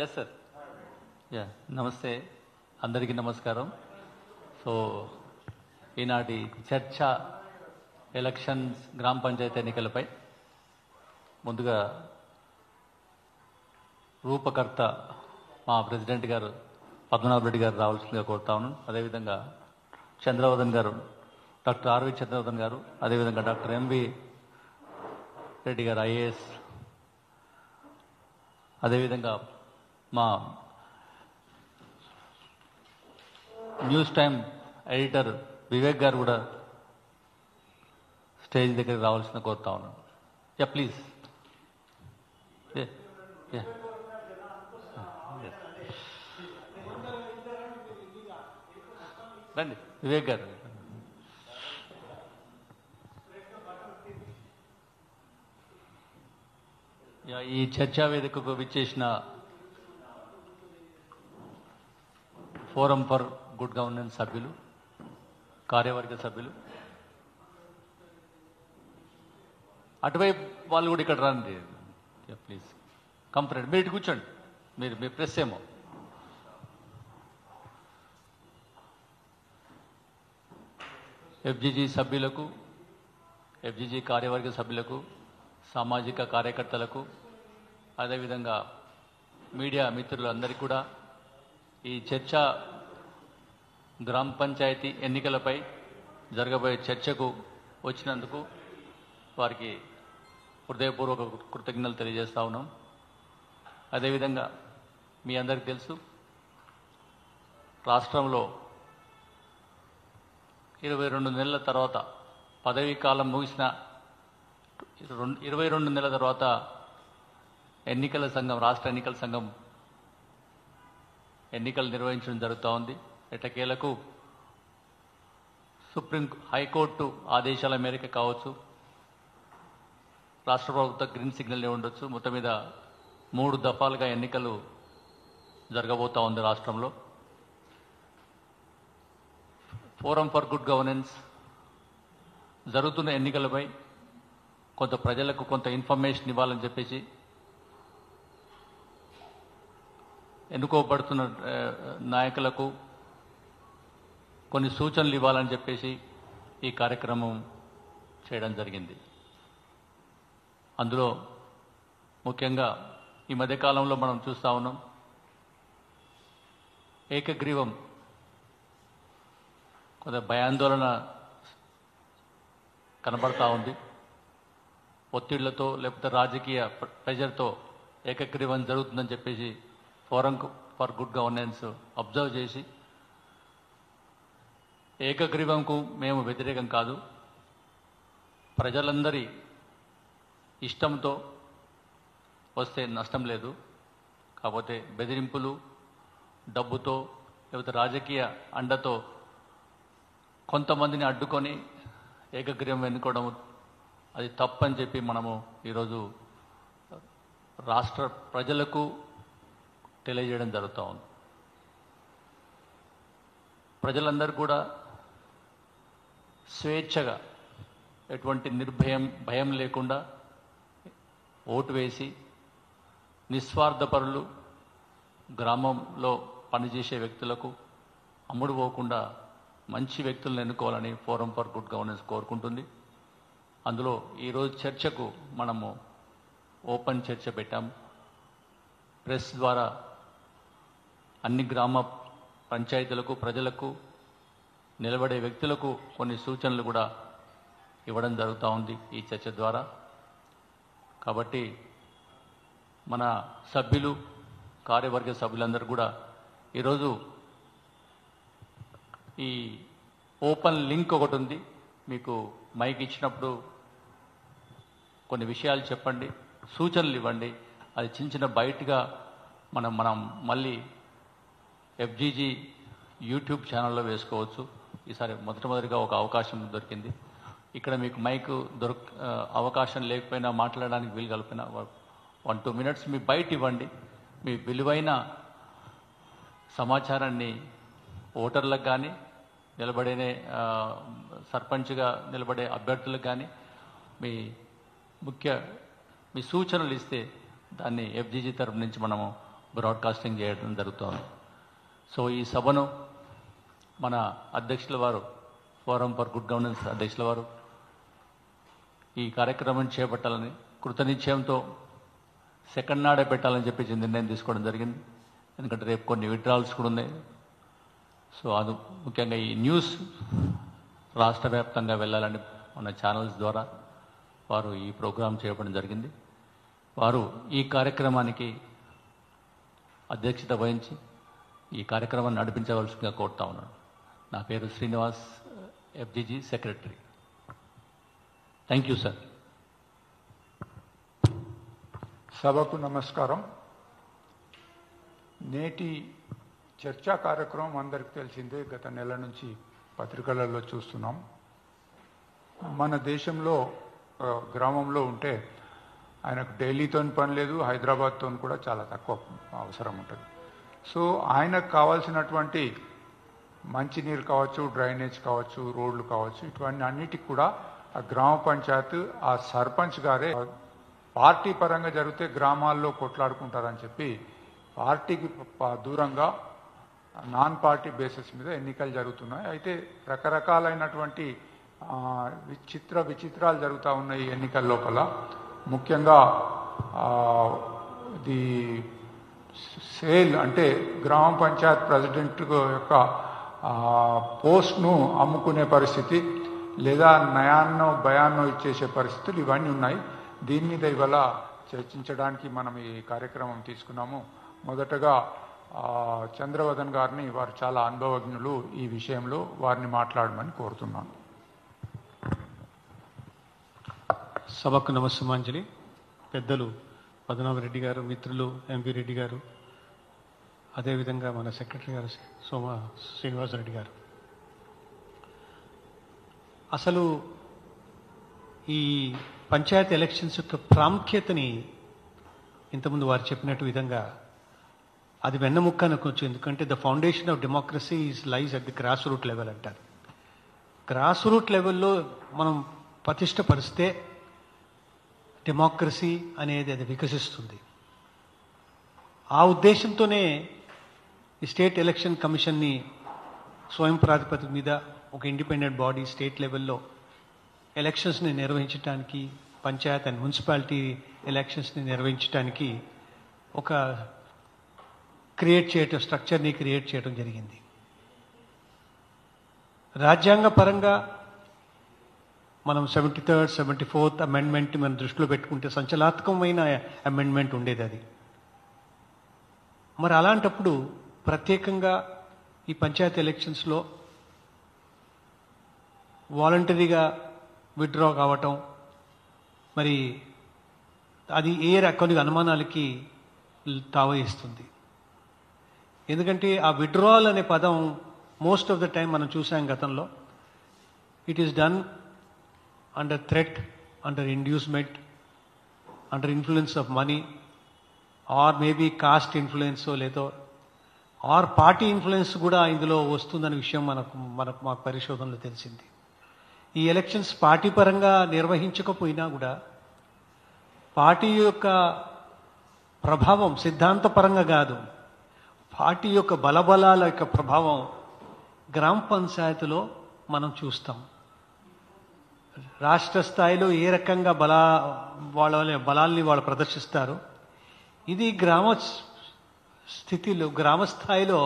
Yes sir. Yeah, నమస్తే, అందరికీ నమస్కారం. సో ఈనాటి చర్చ ఎలక్షన్స్ గ్రామ పంచాయతీ ఎన్నికలపై ముందుగా రూపకర్త మా ప్రెసిడెంట్ గారు పద్మనాభ రెడ్డి గారు రావాల్సిందిగా కోరుతా ఉన్నాను. అదేవిధంగా చంద్రవర్ధన్ గారు, డాక్టర్ ఆర్వి చంద్రవర్ధన్ గారు, అదేవిధంగా డాక్టర్ ఎంవి రెడ్డి గారు ఐఏఎస్, అదేవిధంగా మా న్యూస్ టైమ్ ఎడిటర్ వివేక్ గారు కూడా స్టేజ్ దగ్గరికి రావాల్సిన కోరుతా ఉన్నాను. Yeah please. రండి వివేక్ గారు. ఈ చర్చా వేదికకు విచ్చేసిన ఫోరం ఫర్ గుడ్ గవర్నెన్స్ సభ్యులు, కార్యవర్గ సభ్యులు, అటువైపు వాళ్ళు కూడా ఇక్కడ రండి ప్లీజ్. కంప్లైంట్ మీరు ఇటు కూర్చోండి, మీ ప్రెస్ ఏమో. ఎఫ్జీజీ సభ్యులకు, ఎఫ్జీజీ కార్యవర్గ సభ్యులకు, సామాజిక కార్యకర్తలకు, అదేవిధంగా మీడియా మిత్రులందరికీ కూడా ఈ చర్చ గ్రామ పంచాయతీ ఎన్నికలపై జరగబోయే చర్చకు వచ్చినందుకు వారికి హృదయపూర్వక కృతజ్ఞతలు తెలియజేస్తా ఉన్నాం. అదేవిధంగా మీ అందరికీ తెలుసు, రాష్ట్రంలో 22 నెలల తర్వాత పదవీ కాలం ముగిసిన 22 నెలల తర్వాత ఎన్నికల సంఘం, రాష్ట్ర ఎన్నికల సంఘం ఎన్నికలు నిర్వహించడం జరుగుతూ ఉంది. ఎట్టకేలకు హైకోర్టు ఆదేశాల మేరకు కావచ్చు, రాష్ట్ర ప్రభుత్వ గ్రీన్ సిగ్నల్ ఉండొచ్చు, మొత్తం మీద 3 దఫాలుగా ఎన్నికలు జరగబోతూ ఉంది రాష్ట్రంలో. ఫోరం ఫర్ గుడ్ గవర్నెన్స్ జరుగుతున్న ఎన్నికలపై కొంత ప్రజలకు కొంత ఇన్ఫర్మేషన్ ఇవ్వాలని చెప్పేసి, ఎన్నుకోబడుతున్న నాయకులకు కొన్ని సూచనలు ఇవ్వాలని చెప్పేసి ఈ కార్యక్రమం చేయడం జరిగింది. అందులో ముఖ్యంగా ఈ మధ్యకాలంలో మనం చూస్తూ ఉన్నాం, ఏకగ్రీవం కొంత భయాందోళన కనబడతా ఉంది. ఒత్తిళ్లతో లేకపోతే రాజకీయ ప్రెజర్తో ఏకగ్రీవం జరుగుతుందని చెప్పేసి forum for good governance observe చేసి, ఏకగ్రీవంకు మేము వ్యతిరేకం కాదు, ప్రజలందరి ఇష్టంతో వస్తే నష్టం లేదు, కాకపోతే బెదిరింపులు, డబ్బుతో లేకపోతే రాజకీయ అండతో కొంతమందిని అడ్డుకొని ఏకగ్రీవం ఎన్నుకోవడం అది తప్పని చెప్పి మనము ఈరోజు రాష్ట్ర ప్రజలకు తెలియజేయడం జరుగుతూ ఉంది. ప్రజలందరూ కూడా స్వేచ్ఛగా, ఎటువంటి భయం లేకుండా ఓటు వేసి, నిస్వార్థపరులు, గ్రామంలో పనిచేసే వ్యక్తులకు అమ్ముడు పోకుండా మంచి వ్యక్తులను ఎన్నుకోవాలని ఫోరం ఫర్ గుడ్ గవర్నెన్స్ కోరుకుంటుంది. అందులో ఈరోజు చర్చకు మనము ఓపెన్ చర్చ పెట్టాం. ప్రెస్ ద్వారా అన్ని గ్రామ పంచాయతీలకు, ప్రజలకు, నిలబడే వ్యక్తులకు కొన్ని సూచనలు కూడా ఇవ్వడం జరుగుతూ ఉంది ఈ చర్చ ద్వారా. కాబట్టి మన సభ్యులు, కార్యవర్గ సభ్యులందరూ కూడా ఈరోజు ఈ ఓపెన్ లింక్ ఒకటి ఉంది, మీకు మైక్ ఇచ్చినప్పుడు కొన్ని విషయాలు చెప్పండి, సూచనలు ఇవ్వండి. అది చిన్న బయటగా మనం మళ్ళీ ఎఫ్జీజీ యూట్యూబ్ ఛానల్లో వేసుకోవచ్చు. ఈసారి మొదటిగా ఒక అవకాశం దొరికింది. ఇక్కడ మీకు మైక్ అవకాశం లేకపోయినా, మాట్లాడడానికి వీలు కలిపిన 1-2 మినిట్స్ మీ బయట ఇవ్వండి. మీ విలువైన సమాచారాన్ని ఓటర్లకు కానీ, నిలబడే సర్పంచ్గా నిలబడే అభ్యర్థులకు కానీ మీ సూచనలు ఇస్తే దాన్ని ఎఫ్జీజీ తరపు నుంచి మనము బ్రాడ్కాస్టింగ్ చేయడం జరుగుతోంది. సో ఈ సభను మన అధ్యక్షుల వారు, ఫోరం ఫర్ గుడ్ గవర్నెన్స్ అధ్యక్షుల వారు ఈ కార్యక్రమం చేపట్టాలని కృతనిశ్చయంతో సెకండ్ నాడే పెట్టాలని చెప్పి నిర్ణయం తీసుకోవడం జరిగింది. ఎందుకంటే రేపు కొన్ని విత్డ్రాల్స్ కూడా ఉన్నాయి. సో అది ముఖ్యంగా ఈ న్యూస్ రాష్ట్ర వ్యాప్తంగా వెళ్ళాలని మన ఛానల్స్ ద్వారా వారు ఈ ప్రోగ్రాం చేయడం జరిగింది. వారు ఈ కార్యక్రమానికి అధ్యక్షత వహించి ఈ కార్యక్రమాన్ని నడిపించవలసిందిగా కోరుతా ఉన్నాను. నా పేరు Srinivas, FGG secretary. Thank you sir. సభకు నమస్కారం. నేటి చర్చా కార్యక్రమం అందరికీ తెలిసిందే, గత నెల నుంచి పత్రికలలో చూస్తున్నాం. మన దేశంలో గ్రామంలో ఉంటే ఆయనకు ఢిల్లీతో పని లేదు, హైదరాబాద్తో కూడా చాలా తక్కువ అవసరం ఉంటుంది. సో ఆయనకు కావాల్సినటువంటి మంచినీరు కావచ్చు, డ్రైనేజ్ కావచ్చు, రోడ్లు కావచ్చు, ఇటువంటి అన్నిటికి కూడా ఆ గ్రామ పంచాయత్, ఆ సర్పంచ్ గారే పార్టీ పరంగా జరిగితే గ్రామాల్లో కొట్లాడుకుంటారని చెప్పి పార్టీకి దూరంగా నాన్ పార్టీ బేసిస్ మీద ఎన్నికలు జరుగుతున్నాయి. అయితే రకరకాలైనటువంటి విచిత్రాలు జరుగుతూ ఉన్నాయి ఈ ఎన్నికల లోపల. ముఖ్యంగా ది సేల్ అంటే గ్రామ పంచాయత్ ప్రెసిడెంట్ యొక్క పోస్ట్ను అమ్ముకునే పరిస్థితి, లేదా నయాన్నో భయాన్నో ఇచ్చేసే పరిస్థితులు ఇవన్నీ ఉన్నాయి. దీని మీద ఇవాళ చర్చించడానికి మనం ఈ కార్యక్రమం తీసుకున్నాము. మొదటగా చంద్రవదన్ గారిని, వారు చాలా అనుభవజ్ఞులు ఈ విషయంలో, వారిని మాట్లాడమని కోరుతున్నాను. సభకు నమస్సుమాంజలి. పెద్దలు పద్మనాభరెడ్డి గారు, మిత్రులు ఎంపీ రెడ్డి గారు, అదేవిధంగా మన సెక్రటరీ గారు సోమ శ్రీనివాసరెడ్డి గారు. అసలు ఈ పంచాయతీ ఎలక్షన్స్ యొక్క ప్రాముఖ్యతని ఇంతకుముందు వారు చెప్పినట్టు విధంగా అది వెన్నముక్క అనుకోవచ్చు. ఎందుకంటే the foundation of democracy is లైజ్ at the grass root level అంటారు. గ్రాస్ రూట్ లెవెల్లో మనం పటిష్టపరిస్తే డెమోక్రసీ అనేది అది వికసిస్తుంది. ఆ ఉద్దేశంతోనే ఈ స్టేట్ ఎలక్షన్ కమిషన్ని స్వయం ప్రాతిపదిక మీద ఒక ఇండిపెండెంట్ బాడీ స్టేట్ లెవెల్లో ఎలక్షన్స్ని నిర్వహించడానికి, పంచాయత్ అండ్ మున్సిపాలిటీ ఎలక్షన్స్ని నిర్వహించడానికి ఒక స్ట్రక్చర్ని క్రియేట్ చేయడం జరిగింది. రాజ్యాంగ పరంగా మనం 73rd, 74th అమెండ్మెంట్ మనం దృష్టిలో పెట్టుకుంటే సంచలనాత్మకమైన అమెండ్మెంట్ ఉండేది అది. మరి అలాంటప్పుడు ప్రత్యేకంగా ఈ పంచాయతీ ఎలక్షన్స్లో వాలంటరీగా విత్డ్రా కావటం, మరి అది కొన్ని అనుమానాలకి తావయిస్తుంది. ఎందుకంటే ఆ విత్డ్రాల్ అనే పదం మోస్ట్ ఆఫ్ ద టైం మనం చూసాం గతంలో, it is done under threat, under inducement, under influence of money, or maybe cost influence లేదో ఆర్ పార్టీ ఇన్ఫ్లుయెన్స్ కూడా ఇందులో వస్తుందనే విషయం మాకు పరిశోధనలో తెలిసింది. ఈ ఎలక్షన్స్ పార్టీ పరంగా నిర్వహించకపోయినా కూడా పార్టీ యొక్క ప్రభావం సిద్ధాంతపరంగా కాదు, పార్టీ యొక్క బలబలాల యొక్క ప్రభావం గ్రామ పంచాయతీలో మనం చూస్తాం. రాష్ట్ర స్థాయిలో ఏ రకంగా వాళ్ళ బలాల్ని వాళ్ళు ప్రదర్శిస్తారు, ఇది గ్రామ స్థాయిలో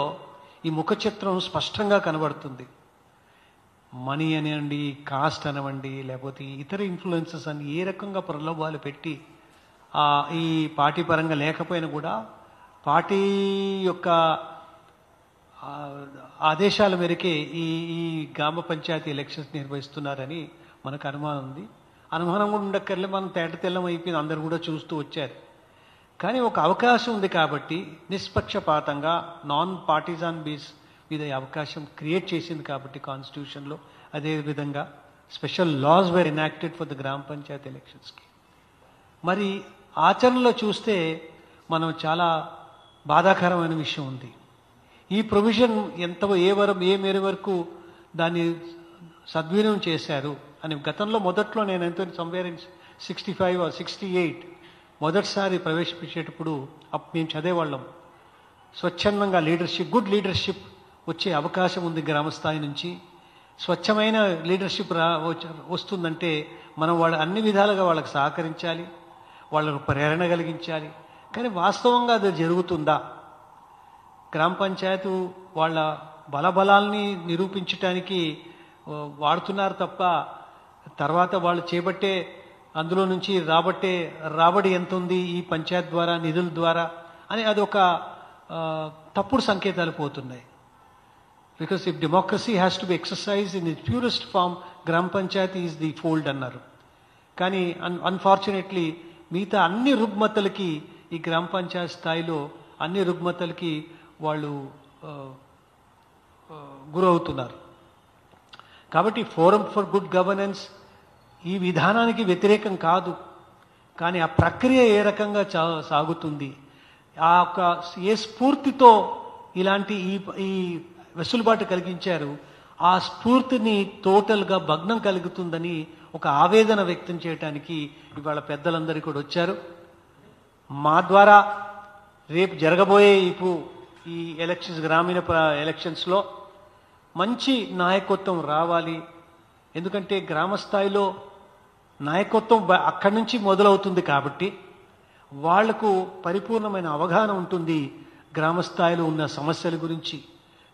ఈ ముఖ చిత్రం స్పష్టంగా కనబడుతుంది. మనీ అనివ్వండి, కాస్ట్ అనవండి, లేకపోతే ఇతర ఇన్ఫ్లుయెన్సెస్ అని ఏ రకంగా ప్రలోభాలు పెట్టి ఈ పార్టీ పరంగా లేకపోయినా కూడా పార్టీ యొక్క ఆదేశాల మేరకే ఈ గ్రామ పంచాయతీ ఎలక్షన్స్ నిర్వహిస్తున్నారని మనకు అనుమానం ఉంది. అనుమానం కూడా ఉండక్కర్లే, మనం తెల్లం అయిపోయింది, అందరు కూడా చూస్తూ వచ్చారు. కానీ ఒక అవకాశం ఉంది కాబట్టి నిష్పక్షపాతంగా నాన్ పార్టిజాన్ బేస్ మీద ఈ అవకాశం క్రియేట్ చేసింది కాబట్టి కాన్స్టిట్యూషన్లో, అదేవిధంగా special laws were enacted for the gram panchayat ఎలక్షన్స్కి. మరి ఆచరణలో చూస్తే మనం చాలా బాధాకరమైన విషయం ఉంది. ఈ ప్రొవిజన్ ఏ మేర వరకు దాన్ని సద్వినియోగం చేశారు అని గతంలో మొదట్లో నేను ఎంతో సంవేర్ 65 or 68 మొదటిసారి ప్రవేశపెట్టేటప్పుడు మేము చదివేవాళ్ళం. స్వచ్ఛందంగా గుడ్ లీడర్షిప్ వచ్చే అవకాశం ఉంది గ్రామ స్థాయి నుంచి. స్వచ్ఛమైన లీడర్షిప్ వస్తుందంటే మనం వాళ్ళ అన్ని విధాలుగా వాళ్ళకి సహకరించాలి, వాళ్ళకు ప్రేరణ కలిగించాలి. కానీ వాస్తవంగా అది జరుగుతుందా? గ్రామ పంచాయతీ వాళ్ళ బలబలాల్ని నిరూపించటానికి వాడుతున్నారు తప్ప తర్వాత వాళ్ళు చేపట్టే అందులో నుంచి రాబడి ఎంత ఉంది ఈ పంచాయత్ ద్వారా, నిధుల ద్వారా అని అదొక తప్పుడు సంకేతాలు పోతున్నాయి. Because if democracy has to be exercise in it purest form, gram panchayat is the fold అన్నారు. కానీ అన్ఫార్చునేట్లీ మిగతా అన్ని రుగ్మతలకి ఈ గ్రామ పంచాయత్ స్థాయిలో అన్ని రుగ్మతలకి వాళ్ళు గురవుతున్నారు. కాబట్టి ఫోరం ఫర్ గుడ్ గవర్నెన్స్ ఈ విధానానికి వ్యతిరేకం కాదు, కానీ ఆ ప్రక్రియ ఏ రకంగా సాగుతుంది, ఏ స్ఫూర్తితో ఇలాంటి ఈ వెసులుబాటు కలిగించారు, ఆ స్ఫూర్తిని టోటల్గా భగ్నం కలుగుతుందని ఒక ఆవేదన వ్యక్తం చేయడానికి ఇవాళ పెద్దలందరూ కూడా వచ్చారు. మా ద్వారా రేపు జరగబోయే ఈ ఎలక్షన్స్, గ్రామీణ ఎలక్షన్స్లో మంచి నాయకత్వం రావాలి. ఎందుకంటే గ్రామ స్థాయిలో నాయకత్వం అక్కడి నుంచి మొదలవుతుంది కాబట్టి వాళ్లకు పరిపూర్ణమైన అవగాహన ఉంటుంది గ్రామ స్థాయిలో ఉన్న సమస్యల గురించి.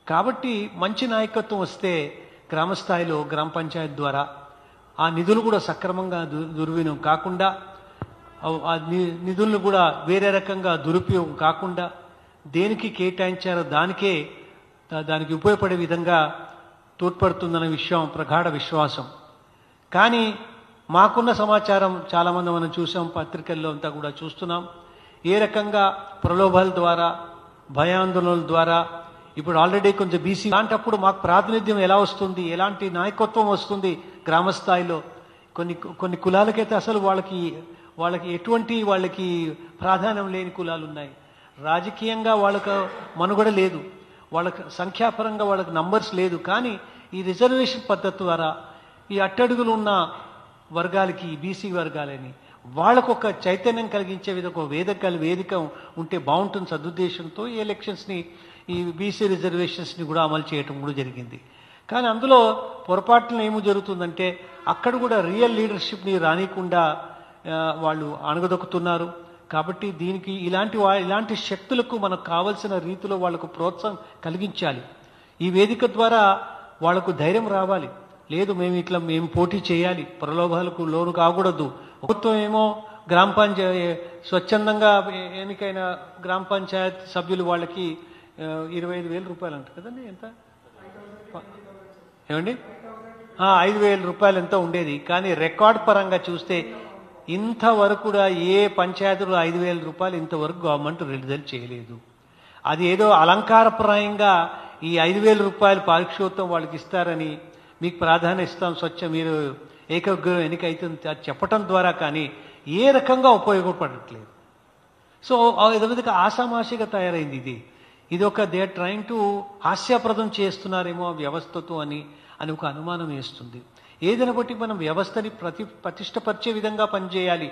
కాబట్టి మంచి నాయకత్వం వస్తే గ్రామ స్థాయిలో గ్రామ పంచాయతీ ద్వారా ఆ నిధులు కూడా సక్రమంగా దుర్వినియోగం కాకుండా, ఆ నిధులను కూడా వేరే రకంగా దురుపయోగం కాకుండా దేనికి కేటాయించారో దానికి ఉపయోగపడే విధంగా తోడ్పడుతుందన్న విషయం ప్రగాఢ విశ్వాసం. కానీ మాకున్న సమాచారం చాలామంది మనం చూసాం, పత్రికల్లో అంతా కూడా చూస్తున్నాం, ఏ రకంగా ప్రలోభాల ద్వారా, భయాందోళనల ద్వారా ఇప్పుడు ఆల్రెడీ కొంచెం బీసీ అలాంటప్పుడు మాకు ప్రాతినిధ్యం ఎలా వస్తుంది, ఎలాంటి నాయకత్వం వస్తుంది గ్రామ స్థాయిలో? కొన్ని కులాలకైతే అసలు వాళ్ళకి ఎటువంటి ప్రాధాన్యం లేని కులాలు ఉన్నాయి. రాజకీయంగా వాళ్ళకు మనుగడ లేదు, వాళ్ళకు సంఖ్యాపరంగా వాళ్ళకి నంబర్స్ లేదు. కానీ ఈ రిజర్వేషన్ పద్ధతి ద్వారా ఈ అట్టడుగులు ఉన్న వర్గాలకి, బీసీ వర్గాలని వాళ్ళకు ఒక చైతన్యం కలిగించే విధంగా ఒక వేదిక ఉంటే బాగుంటుంది సదుద్దేశంతో ఈ ఎలక్షన్స్ని, ఈ బీసీ రిజర్వేషన్స్ని కూడా అమలు చేయటం కూడా జరిగింది. కానీ అందులో పొరపాటున ఏమో జరుగుతుందంటే అక్కడ కూడా రియల్ లీడర్షిప్ని రానికుండా వాళ్ళు అణగదొక్కుతున్నారు. కాబట్టి దీనికి ఇలాంటి శక్తులకు మనకు కావలసిన రీతిలో వాళ్లకు ప్రోత్సాహం కలిగించాలి. ఈ వేదిక ద్వారా వాళ్లకు ధైర్యం రావాలి. లేదు మేము పోటీ చేయాలి, ప్రలోభాలకు లోను కాకూడదు. ప్రభుత్వం ఏమో గ్రామ పంచాయతీ స్వచ్ఛందంగా ఎన్నికైన గ్రామ పంచాయత్ సభ్యులు వాళ్ళకి 25,000 రూపాయలు అంట కదండి, ఎంత ఏమండి 5,000 రూపాయలు ఎంత ఉండేది. కానీ రికార్డ్ పరంగా చూస్తే ఇంతవరకు కూడా ఏ పంచాయతీలో 5,000 రూపాయలు ఇంతవరకు గవర్నమెంట్ రిజల్ట్ చేయలేదు. అది ఏదో అలంకారప్రాయంగా ఈ 5,000 రూపాయలు పారితోషికం వాళ్ళకి ఇస్తారని, మీకు ప్రాధాన్యం ఇస్తాం, మీరు ఏకగ్రీవం ఎన్నికైతుంది అది చెప్పటం ద్వారా కానీ ఏ రకంగా ఉపయోగపడట్లేదు. సో విధంగా ఆషామాషిగా తయారైంది ఇది ఒక దే ఆర్ ట్రైంగ్ టు హాస్యాప్రదం చేస్తున్నారేమో వ్యవస్థతో అని ఒక అనుమానం వేస్తుంది. ఏదైనా బట్టి మనం వ్యవస్థని ప్రతిష్టపరిచే విధంగా పనిచేయాలి.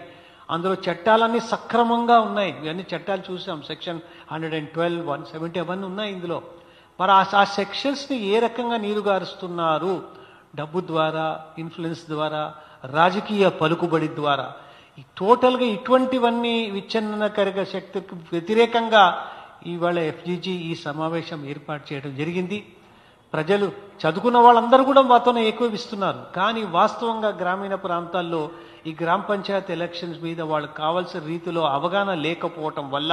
అందులో చట్టాలన్నీ సక్రమంగా ఉన్నాయి. ఇవన్నీ చట్టాలు చూసాం, సెక్షన్ 112, 170 అవన్నీ ఉన్నాయి ఇందులో. మరి ఆ సెక్షన్స్ని ఏ రకంగా నీరుగారుస్తున్నారు? డబ్బు ద్వారా, ఇన్ఫ్లుయెన్స్ ద్వారా, రాజకీయ పలుకుబడి ద్వారా. ఈ టోటల్గా ఇటువంటివన్నీ విచ్ఛిన్నకరక శక్తికి వ్యతిరేకంగా ఇవాళ ఎఫ్జీజీ ఈ సమావేశం ఏర్పాటు చేయడం జరిగింది. ప్రజలు చదువుకున్న వాళ్ళందరూ కూడా మాతోనే ఏకీభవిస్తున్నారు. కానీ వాస్తవంగా గ్రామీణ ప్రాంతాల్లో ఈ గ్రామ పంచాయతీ ఎలక్షన్స్ మీద వాళ్ళకి కావాల్సిన రీతిలో అవగాహన లేకపోవటం వల్ల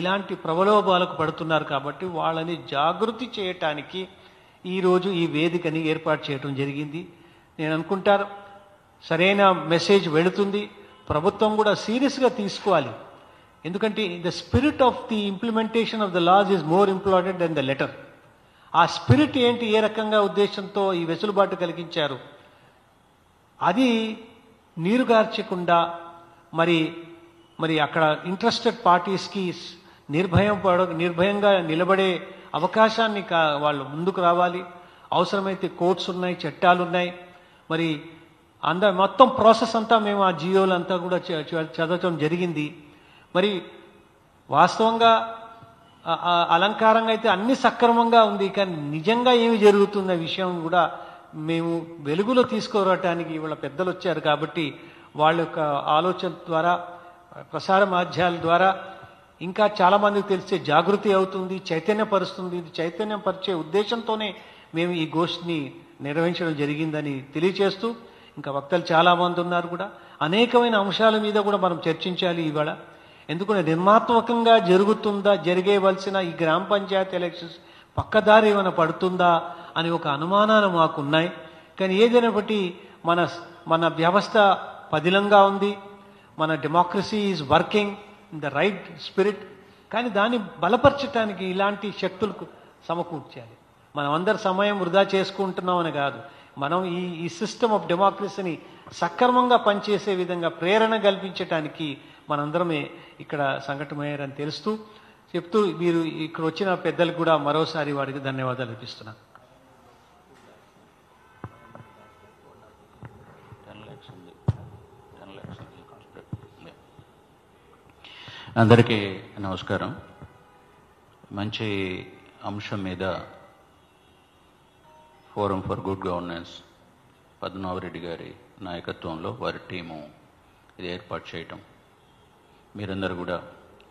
ఇలాంటి ప్రలోభాలకు పడుతున్నారు. కాబట్టి వాళ్ళని జాగృతి చేయటానికి ఈరోజు ఈ వేదికని ఏర్పాటు చేయడం జరిగింది. నేను అనుకుంటాను సరైన మెసేజ్ వెళుతుంది. ప్రభుత్వం కూడా సీరియస్గా తీసుకోవాలి. ఎందుకంటే the spirit of the implementation of the laws is more important than the letter. ఆ స్పిరిట్ ఏంటి, ఏ రకంగా ఉద్దేశంతో ఈ వెసులుబాటు కలిగించారు, అది నీరుగార్చకుండా మరి అక్కడ ఇంట్రెస్టెడ్ పార్టీస్కి నిర్భయంగా నిలబడే అవకాశాన్ని వాళ్ళు ముందుకు రావాలి. అవసరమైతే కోర్ట్స్ ఉన్నాయి, చట్టాలు ఉన్నాయి. మరి మొత్తం ప్రాసెస్ అంతా మేము ఆ జియోలంతా కూడా చదవటం జరిగింది. మరి వాస్తవంగా అలంకారంగా అయితే అన్ని సక్రమంగా ఉంది, కానీ నిజంగా ఏమి జరుగుతున్న విషయం కూడా మేము వెలుగులో తీసుకురావటానికి ఇవాళ పెద్దలు వచ్చారు కాబట్టి వాళ్ళ యొక్క ఆలోచన ద్వారా, ప్రసార మాధ్యాల ద్వారా ఇంకా చాలా మందికి తెలిసే జాగృతి అవుతుంది, చైతన్యపరుస్తుంది. ఇది చైతన్యపరిచే ఉద్దేశంతోనే మేము ఈ గోష్ఠిని నిర్వహించడం జరిగిందని తెలియచేస్తూ, ఇంకా వక్తలు చాలా మంది ఉన్నారు కూడా, అనేకమైన అంశాల మీద కూడా మనం చర్చించాలి ఇవాళ. ఎందుకంటే నిర్మాత్మకంగా జరగవలసిన ఈ గ్రామ పంచాయతీ ఎలక్షన్స్ పక్కదారి ఏమైనా పడుతుందా అని ఒక అనుమానాలు మాకున్నాయి. కానీ ఏదైనప్పటి మన వ్యవస్థ పదిలంగా ఉంది, మన democracy is working in the right spirit. కానీ దాన్ని బలపరచడానికి ఇలాంటి శక్తులకు సమకూర్చాలి. మనం అందరి సమయం వృధా చేసుకుంటున్నామని కాదు, మనం ఈ సిస్టమ్ ఆఫ్ డెమోక్రసీని సక్రమంగా పనిచేసే విధంగా ప్రేరణ కల్పించడానికి మనందరమే ఇక్కడ సంఘటమయ్యారని చెప్తూ మీరు ఇక్కడ వచ్చిన పెద్దలకు కూడా మరోసారి వారికి ధన్యవాదాలు అర్పిస్తున్నాను. అందరికీ నమస్కారం. మంచి అంశం మీద forum for good governance Padmanabha Reddy గారి నాయకత్వంలో వారి టీము ఇది ఏర్పాటు చేయటం, మీరందరూ కూడా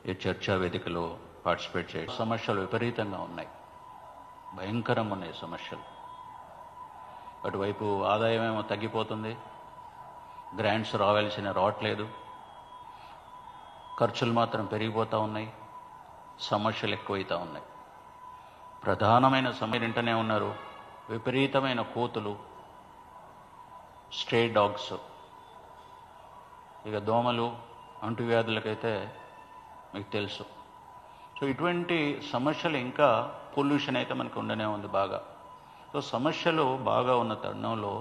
ఈ చర్చా వేదికలో పార్టిసిపేట్ చేయడం. సమస్యలు విపరీతంగా ఉన్నాయి, భయంకరంగా ఉన్నాయి సమస్యలు. అటువైపు ఆదాయం ఏమో తగ్గిపోతుంది, గ్రాంట్స్ రావట్లేదు, ఖర్చులు మాత్రం పెరిగిపోతూ ఉన్నాయి, సమస్యలు ఎక్కువైతూ ఉన్నాయి. ప్రధానమైన సమస్య వింటనే ఉన్నారు, విపరీతమైన కోతులు, స్ట్రే డాగ్స్, ఇక దోమలు, అంటువ్యాధులకైతే మీకు తెలుసు. సో ఇటువంటి సమస్యలు, ఇంకా పొల్యూషన్ అయితే మనకు ఉండనే ఉంది బాగా. సో సమస్యలు బాగా ఉన్న తరుణంలో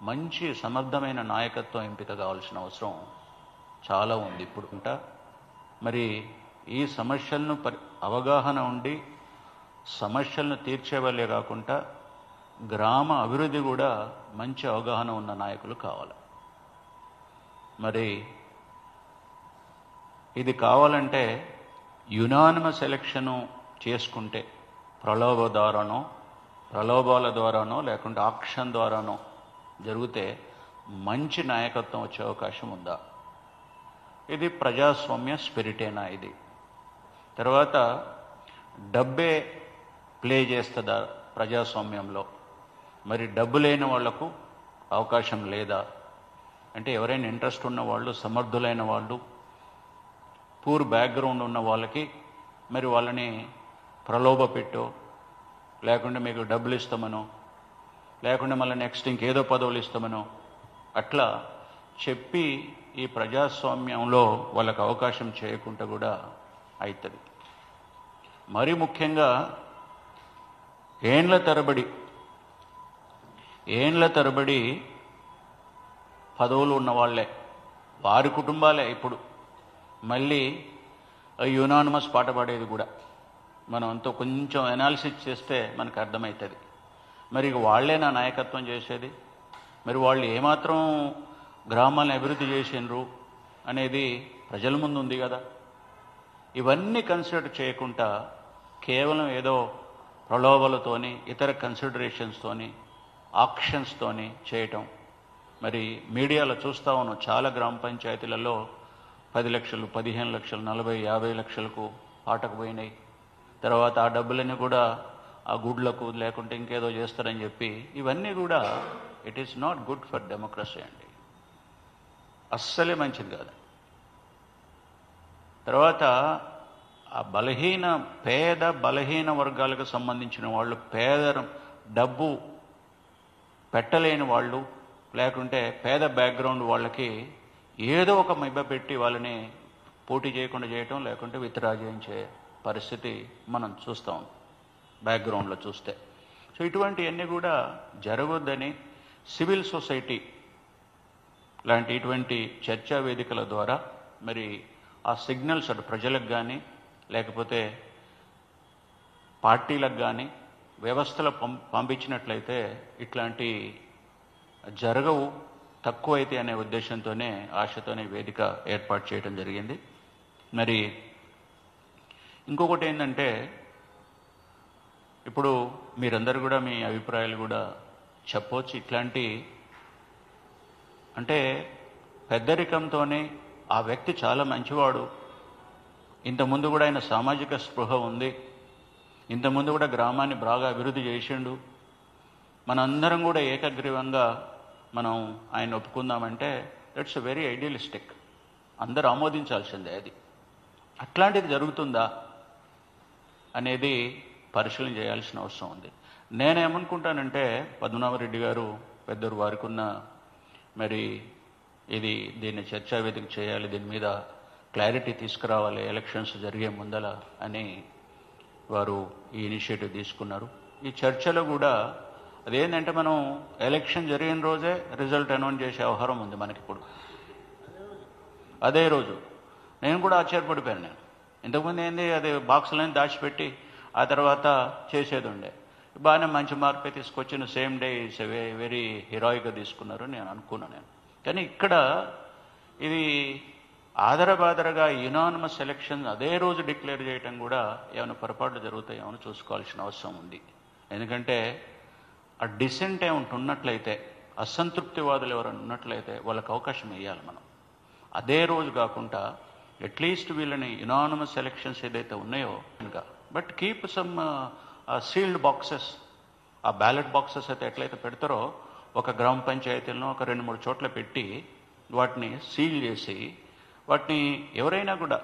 మంచి సమర్థమైన నాయకత్వం ఎంపిక కావాల్సిన అవసరం చాలా ఉంది ఇప్పుడు. మరి ఈ సమస్యలను అవగాహన ఉండి సమస్యలను తీర్చేవాళ్ళే కాకుండా గ్రామ అభివృద్ధి కూడా మంచి అవగాహన ఉన్న నాయకులు కావాలి. మరి ఇది కావాలంటే యునానిమస్ ఎలక్షను చేసుకుంటే ప్రలోభాల ద్వారానో లేకుంటే ఆక్షన్ ద్వారానో జరిగితే మంచి నాయకత్వం వచ్చే అవకాశం ఉందా? ఇది ప్రజాస్వామ్య స్పిరిటేనా? ఇది తర్వాత డబ్బే ప్లే చేస్తుందా ప్రజాస్వామ్యంలో? మరి డబ్బు లేని వాళ్లకు అవకాశం లేదా? అంటే ఎవరైనా ఇంట్రెస్ట్ ఉన్న వాళ్ళు, సమర్థులైన వాళ్ళు, పూర్ బ్యాక్గ్రౌండ్ ఉన్న వాళ్ళకి మరి వాళ్ళని ప్రలోభ పెట్టో, లేకుంటే మీకు డబ్బులు ఇస్తామనో, లేకుంటే మళ్ళీ నెక్స్ట్ ఇంకేదో పదవులు ఇస్తామనో అట్లా చెప్పి ఈ ప్రజాస్వామ్యంలో వాళ్ళకు అవకాశం చేయకుండా కూడా అవుతుంది. మరీ ముఖ్యంగా ఏండ్ల తరబడి పదవులు ఉన్నవాళ్లే, వారి కుటుంబాలే ఇప్పుడు మళ్ళీ యునానిమస్ పాట పాడేది కూడా మనం అంతా కొంచెం అనాలిసిస్ చేస్తే మనకు అర్థమవుతుంది. మరి వాళ్లే నా నాయకత్వం చేసేది? మరి వాళ్ళు ఏమాత్రం గ్రామాలను అభివృద్ధి చేసినరు అనేది ప్రజల ముందు ఉంది కదా. ఇవన్నీ కన్సిడర్ చేయకుండా కేవలం ఏదో ప్రలోభాలతోని, ఇతర కన్సిడరేషన్స్తోని, ఆక్షన్స్తోని చేయటం. మరి మీడియాలో చూస్తూ ఉన్నాం, చాలా గ్రామ పంచాయతీలలో 10 లక్షలు, 15 లక్షలు, 40, 50 లక్షలకు పాటకు పోయినాయి. తర్వాత ఆ డబ్బులన్నీ కూడా ఆ గుడ్లకు లేకుంటే ఇంకేదో చేస్తారని చెప్పి, ఇవన్నీ కూడా it is not good for democracy అండి, అస్సలే మంచిది కాదు. తర్వాత ఆ పేద బలహీన వర్గాలకు సంబంధించిన వాళ్ళు, డబ్బు పెట్టలేని వాళ్ళు, లేకుంటే పేద బ్యాక్గ్రౌండ్ వాళ్ళకి ఏదో ఒక మెబ్బ పెట్టి వాళ్ళని పోటీ చేయకుండా చేయటం, లేకుంటే విత్డ్రా చేయించే పరిస్థితి మనం చూస్తాం బ్యాక్గ్రౌండ్లో చూస్తే. సో ఇటువంటివన్నీ కూడా జరగొద్దని సివిల్ సొసైటీ లాంటి ఇటువంటి చర్చా వేదికల ద్వారా మరి ఆ సిగ్నల్స్ అటు ప్రజలకు కానీ, లేకపోతే పార్టీలకు కానీ వ్యవస్థలో పంపించినట్లయితే ఇట్లాంటి జరగవు, తక్కువైతే అనే ఉద్దేశంతోనే, ఆశతోనే వేదిక ఏర్పాటు చేయడం జరిగింది. మరి ఇంకొకటి ఏంటంటే, ఇప్పుడు మీరందరూ కూడా మీ అభిప్రాయాలు కూడా చెప్పవచ్చు. ఇట్లాంటి అంటే పెద్దరికంతోనే ఆ వ్యక్తి చాలా మంచివాడు, ఇంతకుముందు కూడా ఆయన సామాజిక స్పృహ ఉంది, ఇంతకుముందు కూడా గ్రామాన్ని బాగా అభివృద్ధి చేసిండు, మనందరం కూడా ఏకగ్రీవంగా మనం ఆయన ఒప్పుకుందామంటే దట్స్ వెరీ ఐడియలిస్టిక్, అందరూ ఆమోదించాల్సిందే. అది అట్లాంటిది జరుగుతుందా అనేది పరిశీలన చేయాల్సిన అవసరం ఉంది. నేనేమనుకుంటానంటే, పద్మనాభరెడ్డి గారు పెద్దరు వారికి ఉన్న మరి దీన్ని చర్చా వేదిక చేయాలి, దీని మీద క్లారిటీ తీసుకురావాలి ఎలక్షన్స్ జరిగే ముందల అని వారు ఈ ఇనిషియేటివ్ తీసుకున్నారు. ఈ చర్చలో కూడా అదేంటంటే, మనం ఎలక్షన్ జరిగిన రోజే రిజల్ట్ అనౌన్స్ చేసే వ్యవహారం ఉంది మనకిప్పుడు. అదే రోజు నేను కూడా ఆశ్చర్యపడిపోయాను. నేను ఇంతకుముందు ఏంది, అది బాక్సులని దాచిపెట్టి ఆ తర్వాత చేసేది ఉండే. బాగానే మంచి మార్పే తీసుకొచ్చిన సేమ్ డే ఇట్స్ వెరీ హీరోయిక్గా తీసుకున్నారు నేను అనుకున్నాను. కానీ ఇక్కడ ఇది ఆదరబాదరగా యునానిమస్ ఎలక్షన్ అదే రోజు డిక్లేర్ చేయటం కూడా ఏమైనా పొరపాట్లు జరుగుతాయేమో చూసుకోవాల్సిన అవసరం ఉంది. ఎందుకంటే ఆ డిసెంట్ ఏమంటూ ఉన్నట్లయితే, అసంతృప్తివాదులు ఎవరైనా ఉన్నట్లయితే వాళ్ళకి అవకాశం ఇవ్వాలి మనం. అదే రోజు కాకుండా అట్లీస్ట్ వీళ్ళని యునానిమస్ ఎలక్షన్స్ ఏదైతే ఉన్నాయో ఇంకా, but keep some sealed boxes. ఆ బ్యాలెట్ బాక్సెస్ అయితే ఎట్లయితే పెడతారో ఒక గ్రామ పంచాయతీలను ఒక 2-3 చోట్ల పెట్టి వాటిని సీల్ చేసి, వాటిని ఎవరైనా కూడా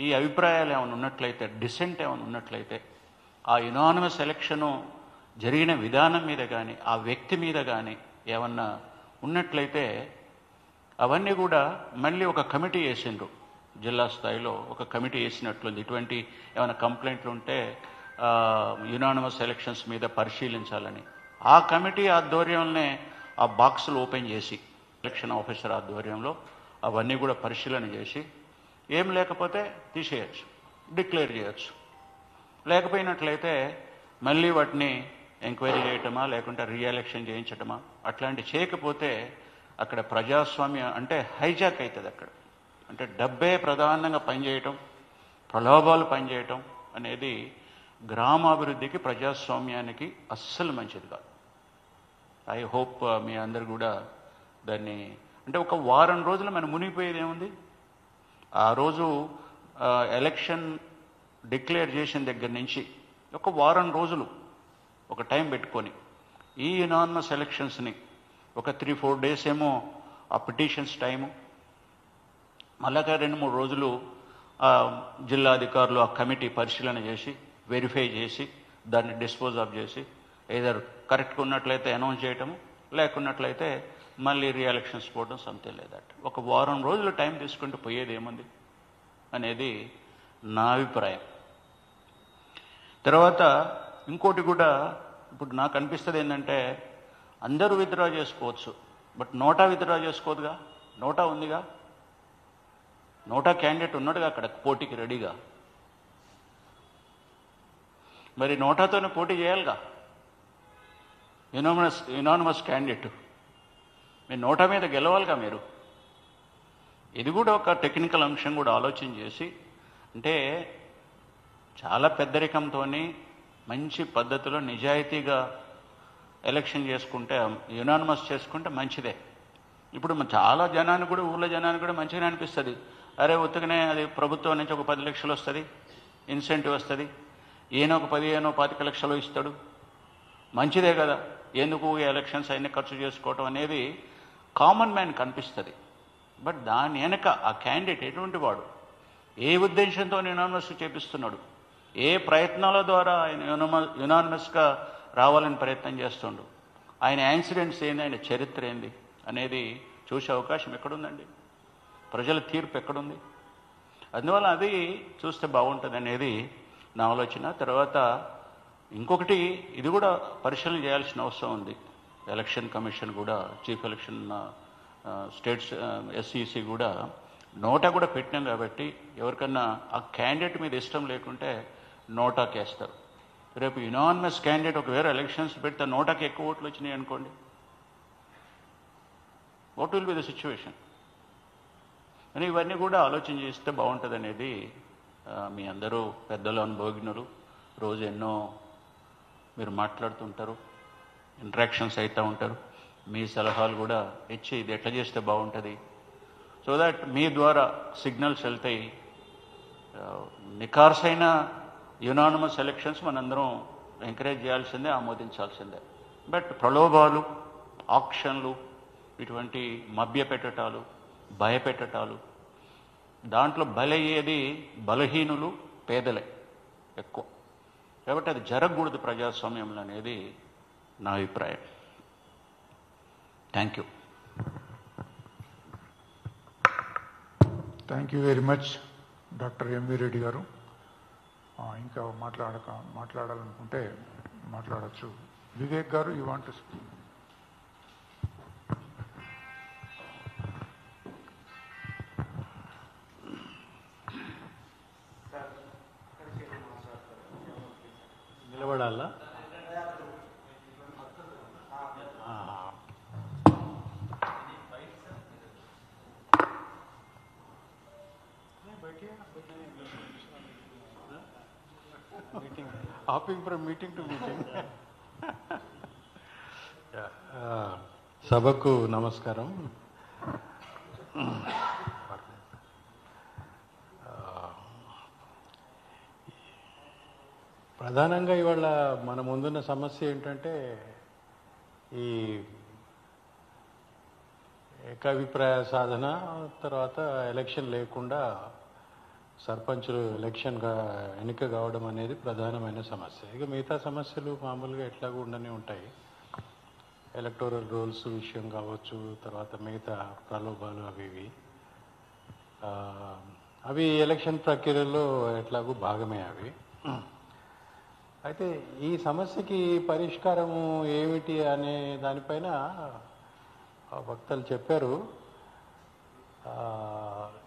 ఈ అభిప్రాయాలు ఏమైనా ఉన్నట్లయితే, డిసెంట్ ఏమైనా ఉన్నట్లయితే, ఆ యునానిమస్ ఎలక్షను జరిగిన విధానం మీద కానీ ఆ వ్యక్తి మీద కానీ ఏమన్నా ఉన్నట్లయితే అవన్నీ కూడా మళ్ళీ ఒక కమిటీ వేసిండ్రు, జిల్లా స్థాయిలో ఒక కమిటీ వేసినట్లుంది. ఇటువంటి ఏమైనా కంప్లైంట్లు ఉంటే యునానిమస్ ఎలక్షన్స్ మీద పరిశీలించాలని ఆ కమిటీ ఆధ్వర్యంలోనే ఆ బాక్సులు ఓపెన్ చేసి ఎలక్షన్ ఆఫీసర్ ఆధ్వర్యంలో అవన్నీ కూడా పరిశీలన చేసి ఏం లేకపోతే తీసేయచ్చు, డిక్లేర్ చేయొచ్చు. లేకపోయినట్లయితే మళ్ళీ వాటిని ఎంక్వైరీ చేయటమా లేకుంటే రీఎలక్షన్ చేయించటమా, అట్లాంటి చేయకపోతే అక్కడ ప్రజాస్వామ్యం అంటే హైజాక్ అవుతుంది. అక్కడ అంటే డబ్బే ప్రధానంగా పనిచేయటం, ప్రలోభాలు పనిచేయటం అనేది గ్రామాభివృద్ధికి ప్రజాస్వామ్యానికి అస్సలు మంచిది కాదు. ఐ హోప్ మీ అందరు కూడా దాన్ని అంటే ఒక వారం రోజులు మనం మునిగిపోయేది ఏముంది. ఆ రోజు ఎలక్షన్ డిక్లేర్ చేసిన దగ్గర నుంచి ఒక వారం రోజులు ఒక టైం పెట్టుకొని ఈ యునానిమస్ ఎలక్షన్స్ని ఒక 3-4 డేస్ ఏమో ఆ పిటిషన్స్ టైము, మళ్ళా 2-3 రోజులు జిల్లా అధికారులు ఆ కమిటీ పరిశీలన చేసి వెరిఫై చేసి దాన్ని డిస్పోజ్ ఆఫ్ చేసి ఏదర్ కరెక్ట్గా ఉన్నట్లయితే అనౌన్స్ చేయటము, లేకున్నట్లయితే మళ్ళీ రీఎలక్షన్స్ పోవడం సంతే లేదట. ఒక వారం రోజులు టైం తీసుకుంటూ పోయేది ఏముంది అనేది నా అభిప్రాయం. తర్వాత ఇంకోటి కూడా ఇప్పుడు నాకు అనిపిస్తుంది ఏంటంటే, అందరూ విత్డ్రా చేసుకోవచ్చు, బట్ నోటా విత్డ్రా చేసుకోదుగా. నోటా ఉందిగా, నోటా క్యాండిడేట్ ఉన్నాడుగా అక్కడ పోటీకి రెడీగా. మరి నోటాతోనే పోటీ చేయాలిగా యునానిమస్ క్యాండిడేట్. మీరు నోటా మీద గెలవాలిగా మీరు. ఇది కూడా ఒక టెక్నికల్ అంశం కూడా ఆలోచన చేసి, అంటే చాలా పెద్దరికంతో మంచి పద్ధతిలో నిజాయితీగా ఎలక్షన్ చేసుకుంటే, యునానిమస్ చేసుకుంటే మంచిదే. ఇప్పుడు చాలా జనానికి కూడా, ఊళ్ళో జనానికి కూడా మంచిగానే అనిపిస్తుంది. అరే ఉత్తగానే అది ప్రభుత్వం నుంచి ఒక 10 లక్షలు వస్తుంది, ఇన్సెంటివ్ వస్తుంది, ఈయన ఒక 15-25 లక్షలు ఇస్తాడు, మంచిదే కదా, ఎందుకు ఈ ఎలక్షన్స్ అన్నీ ఖర్చు చేసుకోవటం అనేది కామన్ మ్యాన్ కనిపిస్తుంది. బట్ దాని వెనక ఆ క్యాండిడేట్ ఎటువంటి వాడు, ఏ ఉద్దేశంతో యునానిమస్ చేపిస్తున్నాడు, ఏ ప్రయత్నాల ద్వారా ఆయన యునానిమస్గా రావాలని ప్రయత్నం చేస్తుండు, ఆయన యాక్సిడెంట్స్ ఏంది, ఆయన చరిత్ర ఏంది అనేది చూసే అవకాశం ఎక్కడుందండి, ప్రజల తీర్పు ఎక్కడుంది. అందువల్ల అది చూస్తే బాగుంటుంది అనేది నా ఆలోచన. తర్వాత ఇంకొకటి, ఇది కూడా పరిశీలన చేయాల్సిన అవసరం ఉంది. ఎలక్షన్ కమిషన్ కూడా, చీఫ్ ఎలక్షన్ స్టేట్స్ ఎస్ఈసి కూడా నోటా కూడా పెట్టినాం కాబట్టి, ఎవరికన్నా ఆ క్యాండిడేట్ మీద ఇష్టం లేకుంటే నోటాకి వేస్తారు. రేపు యునానిమస్ క్యాండిడేట్ ఒకవేళ ఎలక్షన్స్ పెడితే నోటాకి ఎక్కువ ఓట్లు వచ్చినాయి అనుకోండి, what will be the situation అని ఇవన్నీ కూడా ఆలోచన చేస్తే బాగుంటుంది అనేది మీ అందరూ పెద్దలు అనుభవజ్ఞులు, రోజు ఎన్నో మీరు మాట్లాడుతుంటారు, ఇంటరాక్షన్స్ అవుతూ ఉంటారు. మీ సలహాలు కూడా ఇచ్చి ఇది ఎట్లా చేస్తే బాగుంటుంది, సో దట్ మీ ద్వారా సిగ్నల్స్ వెళ్తాయి. నికార్సైన యునానిమస్ ఎలక్షన్స్ మనందరం ఎంకరేజ్ చేయాల్సిందే, ఆమోదించాల్సిందే. బట్ ప్రలోభాలు, ఆక్షన్లు, ఇటువంటి మభ్యపెట్టటాలు, భయపెట్టటాలు, దాంట్లో బలయ్యేది బలహీనులు, పేదలే ఎక్కువ. కాబట్టి అది జరగకూడదు ప్రజాస్వామ్యంలో అనేది నా అభిప్రాయం. Thank you. Thank you very much doctor MV Reddy గారు. ఇంకా మాట్లాడాలనుకుంటే మాట్లాడచ్చు. వివేక్ గారు, యూ వాంట్ టు స్పీక్? నిలబడాలా? Hopping from meeting to meeting. సభకు నమస్కారం. ప్రధానంగా ఇవాళ మన ముందున్న సమస్య ఏంటంటే ఈ ఏకాభిప్రాయ సాధన, తర్వాత ఎలక్షన్ లేకుండా సర్పంచులు ఎన్నిక కావడం అనేది ప్రధానమైన సమస్య. ఇక మిగతా సమస్యలు మామూలుగా ఎట్లాగూ ఉండనే ఉంటాయి. ఎలక్టోరల్ రూల్స్ విషయం కావచ్చు, తర్వాత మిగతా ప్రలోభాలు అవి ఎలక్షన్ ప్రక్రియలో ఎట్లాగూ భాగమే అవి. అయితే ఈ సమస్యకి పరిష్కారము ఏమిటి అనే దానిపైన వక్తలు చెప్పారు.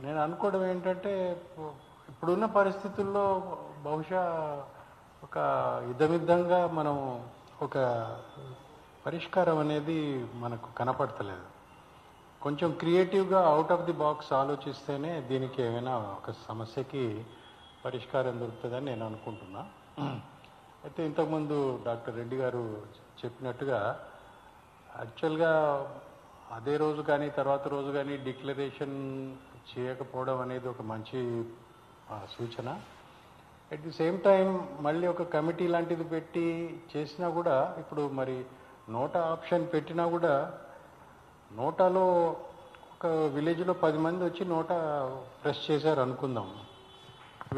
నేను అనుకోవడం ఏంటంటే, ఇప్పుడున్న పరిస్థితుల్లో బహుశా ఒక ఇదమిద్దంగా మనం ఒక పరిష్కారం అనేది మనకు కనపడతలేదు. కొంచెం క్రియేటివ్గా అవుట్ ఆఫ్ ది బాక్స్ ఆలోచిస్తేనే దీనికి ఏమైనా ఒక సమస్యకి పరిష్కారం దొరుకుతుందని నేను అనుకుంటున్నా. అయితే ఇంతకుముందు డాక్టర్ రెడ్డి గారు చెప్పినట్టుగా యాక్చువల్గా అదే రోజు కానీ తర్వాత రోజు కానీ డిక్లరేషన్ చేయకపోవడం అనేది ఒక మంచి సూచన. అట్ ది సేమ్ టైం మళ్ళీ ఒక కమిటీ లాంటిది పెట్టి చేసినా కూడా, ఇప్పుడు మరి నోటా ఆప్షన్ పెట్టినా కూడా, నోటాలో ఒక విలేజ్లో 10 మంది వచ్చి నోటా ప్రెస్ చేశారు అనుకుందాం.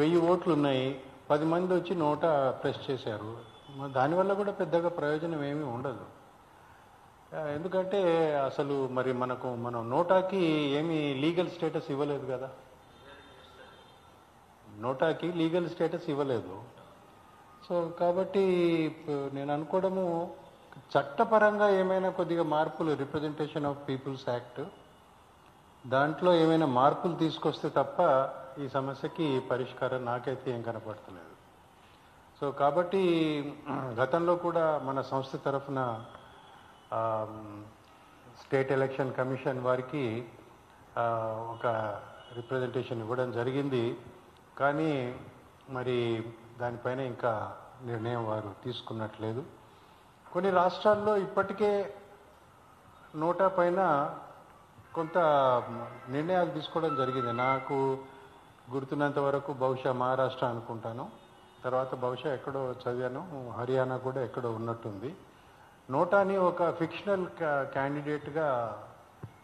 1000 ఓట్లు ఉన్నాయి, 10 మంది వచ్చి నోటా ప్రెస్ చేశారు. దానివల్ల కూడా పెద్దగా ప్రయోజనం ఏమీ ఉండదు. ఎందుకంటే అసలు మరి మనం నోటాకి ఏమీ లీగల్ స్టేటస్ ఇవ్వలేదు కదా, నోటాకి లీగల్ స్టేటస్ ఇవ్వలేదు. సో కాబట్టి నేను అనుకోవడము, చట్టపరంగా ఏమైనా కొద్దిగా మార్పులు, రిప్రజెంటేషన్ ఆఫ్ పీపుల్స్ యాక్ట్, దాంట్లో ఏమైనా మార్పులు తీసుకొస్తే తప్ప ఈ సమస్యకి పరిష్కారం నాకైతే ఏం కనపడతలేదు. సో కాబట్టి గతంలో కూడా మన సంస్థ తరఫున స్టేట్ ఎలక్షన్ కమిషన్ వారికి ఒక రిప్రజెంటేషన్ ఇవ్వడం జరిగింది. కానీ మరి దానిపైన ఇంకా నిర్ణయం వారు తీసుకున్నట్లేదు. కొన్ని రాష్ట్రాల్లో ఇప్పటికే నోటా పైన కొంత నిర్ణయాలు తీసుకోవడం జరిగింది. నాకు గుర్తున్నంత వరకు బహుశా మహారాష్ట్ర అనుకుంటాను, తర్వాత బహుశా ఎక్కడో చదివాను, హర్యానా కూడా ఎక్కడో ఉన్నట్టుంది. నోటాని ఒక ఫిక్షనల్ క్యాండిడేట్గా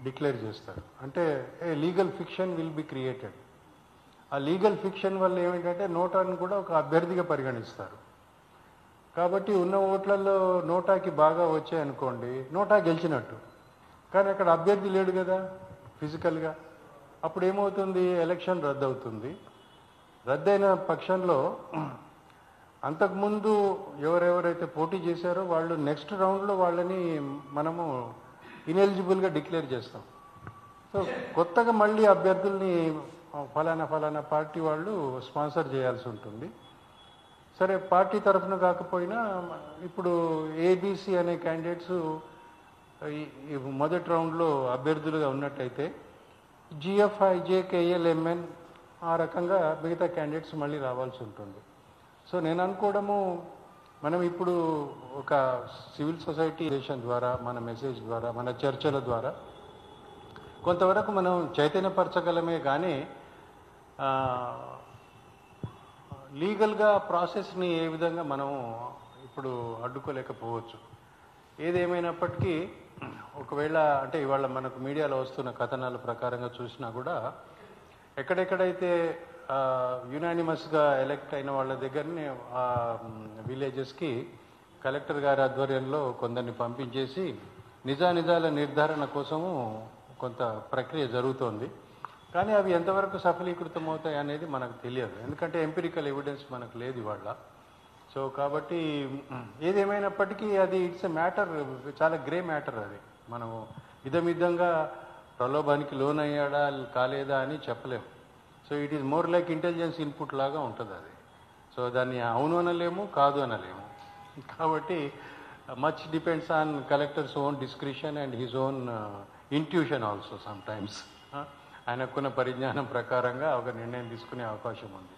డిక్లేర్ చేస్తారు. అంటే a legal fiction will be created. ఆ లీగల్ ఫిక్షన్ వల్ల ఏమిటంటే నోటాని కూడా ఒక అభ్యర్థిగా పరిగణిస్తారు. కాబట్టి ఉన్న ఓట్లలో నోటాకి బాగా వచ్చాయనుకోండి, నోటా గెలిచినట్టు. కానీ అక్కడ అభ్యర్థి లేడు కదా ఫిజికల్గా. అప్పుడు ఏమవుతుంది, ఎలక్షన్ రద్దు అవుతుంది. రద్దయిన పక్షంలో అంతకుముందు ఎవరెవరైతే పోటీ చేశారో వాళ్ళు నెక్స్ట్ రౌండ్లో వాళ్ళని మనము ఇనెలిజిబుల్గా డిక్లేర్ చేస్తాం. సో కొత్తగా మళ్ళీ అభ్యర్థుల్ని ఫలానా పార్టీ వాళ్ళు స్పాన్సర్ చేయాల్సి ఉంటుంది. సరే, పార్టీ తరఫున కాకపోయినా ఇప్పుడు ఏబీసీ అనే క్యాండిడేట్స్ మొదటి రౌండ్లో అభ్యర్థులుగా ఉన్నట్టయితే జిఎఫ్ఐ, జేకేఎల్ఎంఎన్ ఆ రకంగా మిగతా క్యాండిడేట్స్ మళ్ళీ రావాల్సి ఉంటుంది. సో నేను అనుకోవడము, మనం ఇప్పుడు ఒక సివిల్ సొసైటీ దేశం ద్వారా, మన మెసేజ్ ద్వారా, మన చర్చల ద్వారా కొంతవరకు మనం చైతన్యపరచగలమే కానీ లీగల్గా ప్రాసెస్ని ఏ విధంగా మనం ఇప్పుడు అడ్డుకోలేకపోవచ్చు. ఏదేమైనప్పటికీ ఒకవేళ అంటే ఇవాళ మనకు మీడియాలో వస్తున్న కథనాల ప్రకారంగా చూసినా కూడా ఎక్కడెక్కడైతే యునానిమస్గా ఎలక్ట్ అయిన వాళ్ళ దగ్గరనే ఆ విలేజెస్కి కలెక్టర్ గారి ఆధ్వర్యంలో కొందరిని పంపించేసి నిజానిజాల నిర్ధారణ కోసము కొంత ప్రక్రియ జరుగుతోంది. కానీ అవి ఎంతవరకు సఫలీకృతం అవుతాయి అనేది మనకు తెలియదు, ఎందుకంటే ఎంపిరికల్ ఎవిడెన్స్ మనకు లేదు ఇవాళ. సో కాబట్టి ఏదేమైనప్పటికీ అది ఇట్స్ ఎ మ్యాటర్, చాలా గ్రే మ్యాటర్. అది మనం ఇదమిద్దంగా ప్రలోభానికి లోన్ అయ్యాడా కాలేదా అని చెప్పలేము. So it is more like intelligence input లాగా ఉంటుంది అది. సో దాన్ని అవును అనలేము, కాదు అనలేము. కాబట్టి much depends on collectors own discretion and his own intuition also some times. ఆయనకున్న పరిజ్ఞానం ప్రకారంగా ఒక నిర్ణయం తీసుకునే అవకాశం ఉంది.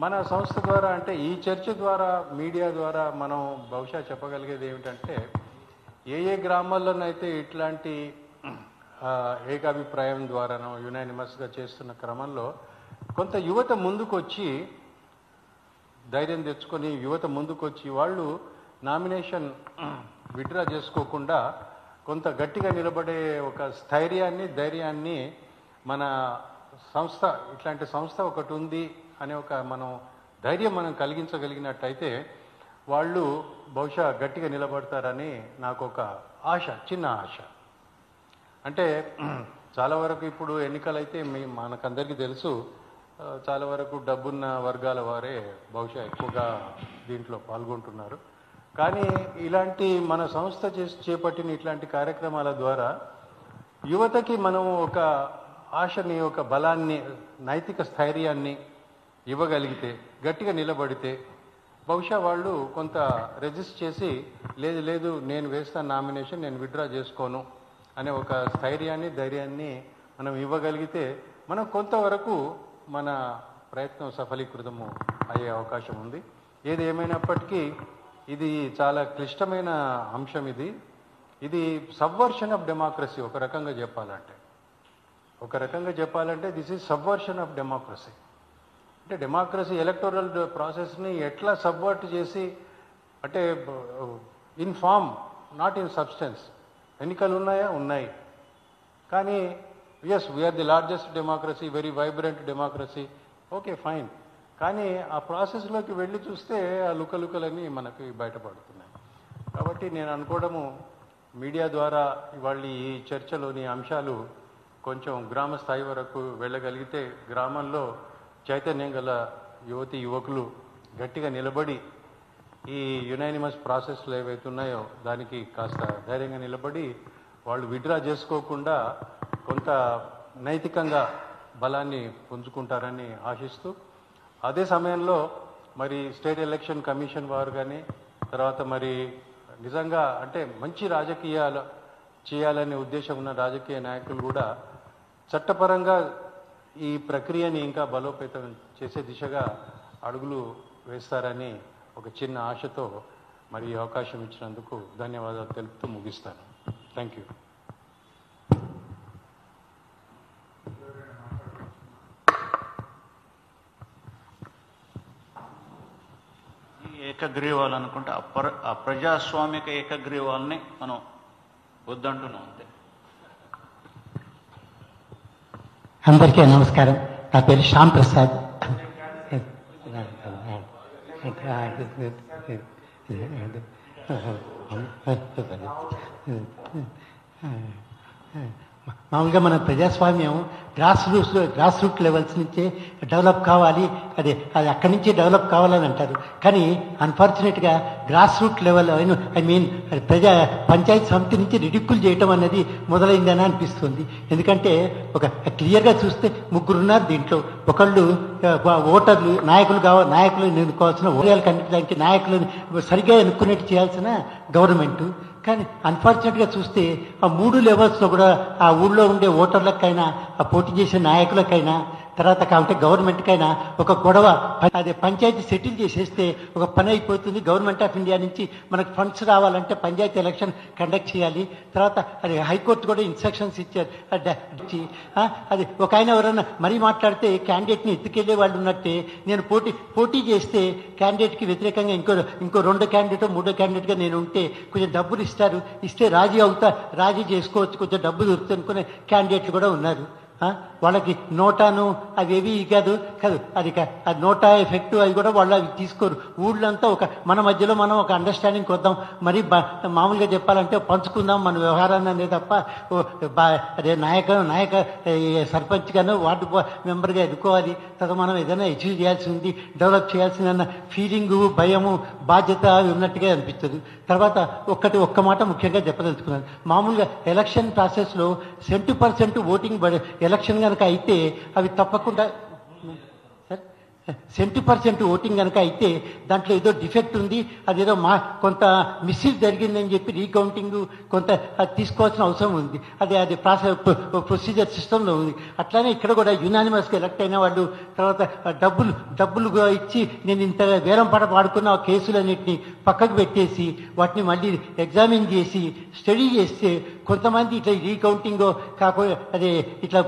మన సంస్థ ద్వారా అంటే ఈ చర్చ ద్వారా, మీడియా ద్వారా మనం బహుశా చెప్పగలిగేది ఏమిటంటే, ఏ గ్రామాల్లోనైతే ఇట్లాంటి ఏకాభిప్రాయం ద్వారానో యునానిమస్గా చేస్తున్న క్రమంలో కొంత యువత ముందుకొచ్చి ధైర్యం తెచ్చుకొని యువత ముందుకొచ్చి వాళ్ళు నామినేషన్ విత్డ్రా చేసుకోకుండా కొంత గట్టిగా నిలబడే ఒక స్థైర్యాన్ని, ధైర్యాన్ని మన సంస్థ, ఇట్లాంటి సంస్థ ఒకటి ఉంది అనే ఒక ధైర్యం మనం కలిగించగలిగినట్టయితే వాళ్ళు బహుశా గట్టిగా నిలబడతారని నాకు ఒక ఆశ, చిన్న ఆశ. అంటే చాలా వరకు ఇప్పుడు ఎన్నికలైతే మనకందరికీ తెలుసు, చాలా వరకు డబ్బున్న వర్గాల వారే బహుశా ఎక్కువగా దీంట్లో పాల్గొంటున్నారు. కానీ ఇలాంటి మన సంస్థ చేపట్టిన ఇట్లాంటి కార్యక్రమాల ద్వారా యువతకి మనం ఒక ఆశని, ఒక బలాన్ని, నైతిక స్థైర్యాన్ని ఇవ్వగలిగితే, గట్టిగా నిలబడితే బహుశా వాళ్ళు కొంత రెజిస్ట్ చేసి లేదు లేదు నేను వేస్తాను నామినేషన్, నేను విత్డ్రా చేసుకోను అనే ఒక స్థైర్యాన్ని, ధైర్యాన్ని మనం ఇవ్వగలిగితే మనం కొంతవరకు మన ప్రయత్నం సఫలీకృతము అయ్యే అవకాశం ఉంది. ఏది ఏమైనప్పటికీ ఇది చాలా క్లిష్టమైన అంశం. ఇది సబ్వర్షన్ ఆఫ్ డెమోక్రసీ. ఒక రకంగా చెప్పాలంటే this is subversion of democracy. అంటే డెమోక్రసీ ఎలక్టోరల్ ప్రాసెస్ని ఎట్లా సబ్వర్ట్ చేసి, అంటే in form not in substance. ఎన్నికలు ఉన్నాయా? ఉన్నాయి. కానీ as we are the largest democracy, very vibrant democracy, okay fine. కానీ ఆ ప్రాసెస్లోకి వెళ్ళి చూస్తే ఆ లుకలుకలన్నీ మనకి బయటపడుతున్నాయి. కాబట్టి నేను అనుకోవడము, మీడియా ద్వారా ఇవాళ ఈ చర్చలోని అంశాలు కొంచెం గ్రామ స్థాయి వరకు వెళ్ళగలిగితే గ్రామంలో చైతన్యం గల యువతి యువకులు గట్టిగా నిలబడి ఈ యునానిమస్ ప్రాసెస్లు ఏవైతే ఉన్నాయో దానికి కాస్త ధైర్యంగా నిలబడి వాళ్ళు విత్డ్రా చేసుకోకుండా కొంత నైతికంగా బలాన్ని పుంజుకుంటారని ఆశిస్తూ, అదే సమయంలో మరి స్టేట్ ఎలక్షన్ కమిషన్ వారు కానీ, తర్వాత మరి నిజంగా అంటే మంచి రాజకీయాలు చేయాలనే ఉద్దేశం ఉన్న రాజకీయ నాయకులు కూడా చట్టపరంగా ఈ ప్రక్రియని ఇంకా బలోపేతం చేసే దిశగా అడుగులు వేస్తారని ఒక చిన్న ఆశతో మరి ఈ అవకాశం ఇచ్చినందుకు ధన్యవాదాలు తెలుపుతూ ముగిస్తాను. Thank you. ఏకగ్రీవాలు అనుకుంటే ఆ ప్రజాస్వామిక ఏకగ్రీవాలని మనం వద్దంటున్నాం అంతే. అందరికీ నమస్కారం. నా పేరు శ్యామ్ ప్రసాద్. మామూలుగా మన ప్రజాస్వామ్యం గ్రాస్ రూట్ లెవెల్స్ నుంచే డెవలప్ కావాలి, అది అక్కడి నుంచి డెవలప్ కావాలని అంటారు. కానీ అన్ఫార్చునేట్గా గ్రాస్ రూట్ లెవెల్ పంచాయతీ సమితి నుంచి రిడిక్యుల్ చేయటం అనేది మొదలైందని అనిపిస్తుంది. ఎందుకంటే ఒక క్లియర్గా చూస్తే ముగ్గురు ఉన్నారు దీంట్లో. ఒకళ్ళు ఓటర్లు, నాయకులు ఎన్నుకోవాల్సిన ఓరియాలు కనిపించడానికి నాయకులను సరిగ్గా ఎన్నుకునేట్టు చేయాల్సిన గవర్నమెంటు. కానీ అన్ఫార్చునేట్గా చూస్తే ఆ 3 లెవెల్స్లో కూడా ఆ ఊళ్ళో ఉండే ఓటర్లకైనా ఆ పోటీ చేసే నాయకులకైనా తర్వాత కాబట్టి గవర్నమెంట్కైనా ఒక గొడవ అదే పంచాయతీ సెటిల్ చేసేస్తే ఒక పని అయిపోతుంది. గవర్నమెంట్ ఆఫ్ ఇండియా నుంచి మనకు ఫండ్స్ రావాలంటే పంచాయతీ ఎలక్షన్ కండక్ట్ చేయాలి. తర్వాత అది హైకోర్టు కూడా ఇన్స్ట్రక్షన్స్ ఇచ్చారు. అది ఒక ఆయన ఎవరైనా మరీ మాట్లాడితే క్యాండిడేట్ని ఎత్తుకెళ్లే వాళ్ళు ఉన్నట్టే నేను పోటీ చేస్తే క్యాండిడేట్కి వ్యతిరేకంగా ఇంకో 2 క్యాండిడేట్ 3 క్యాండిడేట్గా నేను ఉంటే కొంచెం డబ్బులు ఇస్తే రాజీ చేసుకోవచ్చు, కొంచెం డబ్బు దొరుకుతుంది అనుకునే క్యాండిడేట్లు కూడా ఉన్నారు. వాళ్ళకి నోటాను అవేవి కాదు అది నోటా ఎఫెక్ట్ అవి కూడా వాళ్ళు అవి తీసుకోరు. ఊళ్ళంతా మన మధ్యలో మనం ఒక అండర్స్టాండింగ్ కొద్దాం, మరి మామూలుగా చెప్పాలంటే పంచుకుందాం మన వ్యవహారాన్ని అనే తప్ప అదే నాయక సర్పంచ్గాను వార్డు మెంబర్గా ఎన్నుకోవాలి, తర్వాత మనం ఏదైనా అచీవ్ చేయాల్సి ఉంది, డెవలప్ చేయాల్సిన ఫీలింగు, భయము, బాధ్యత ఉన్నట్టుగా అనిపిస్తుంది. తర్వాత ఒక్క మాట ముఖ్యంగా చెప్పదలుచుకున్నాను. మామూలుగా ఎలక్షన్ ప్రాసెస్లో 70% ఓటింగ్ ఎలక్షన్ కనుక అయితే అవి తప్పకుండా 70% ఓటింగ్ కనుక అయితే దాంట్లో ఏదో డిఫెక్ట్ ఉంది, అదేదో కొంత మిస్యూజ్ జరిగిందని చెప్పి రీకౌంటింగ్ కొంత తీసుకోవాల్సిన అవసరం ఉంది. అది ప్రొసీజర్ సిస్టంలో ఉంది. అట్లానే ఇక్కడ కూడా యునానిమస్గా ఎలక్ట్ అయిన వాళ్ళు తర్వాత డబ్బులు ఇచ్చి నేను ఇంత వేలం పాడుకున్న కేసులన్నింటినీ పక్కకు పెట్టేసి వాటిని మళ్ళీ ఎగ్జామిన్ చేసి స్టడీ చేస్తే కొంతమంది ఇట్లా రీకౌంటింగ్ కాకుండా అదే ఇట్లా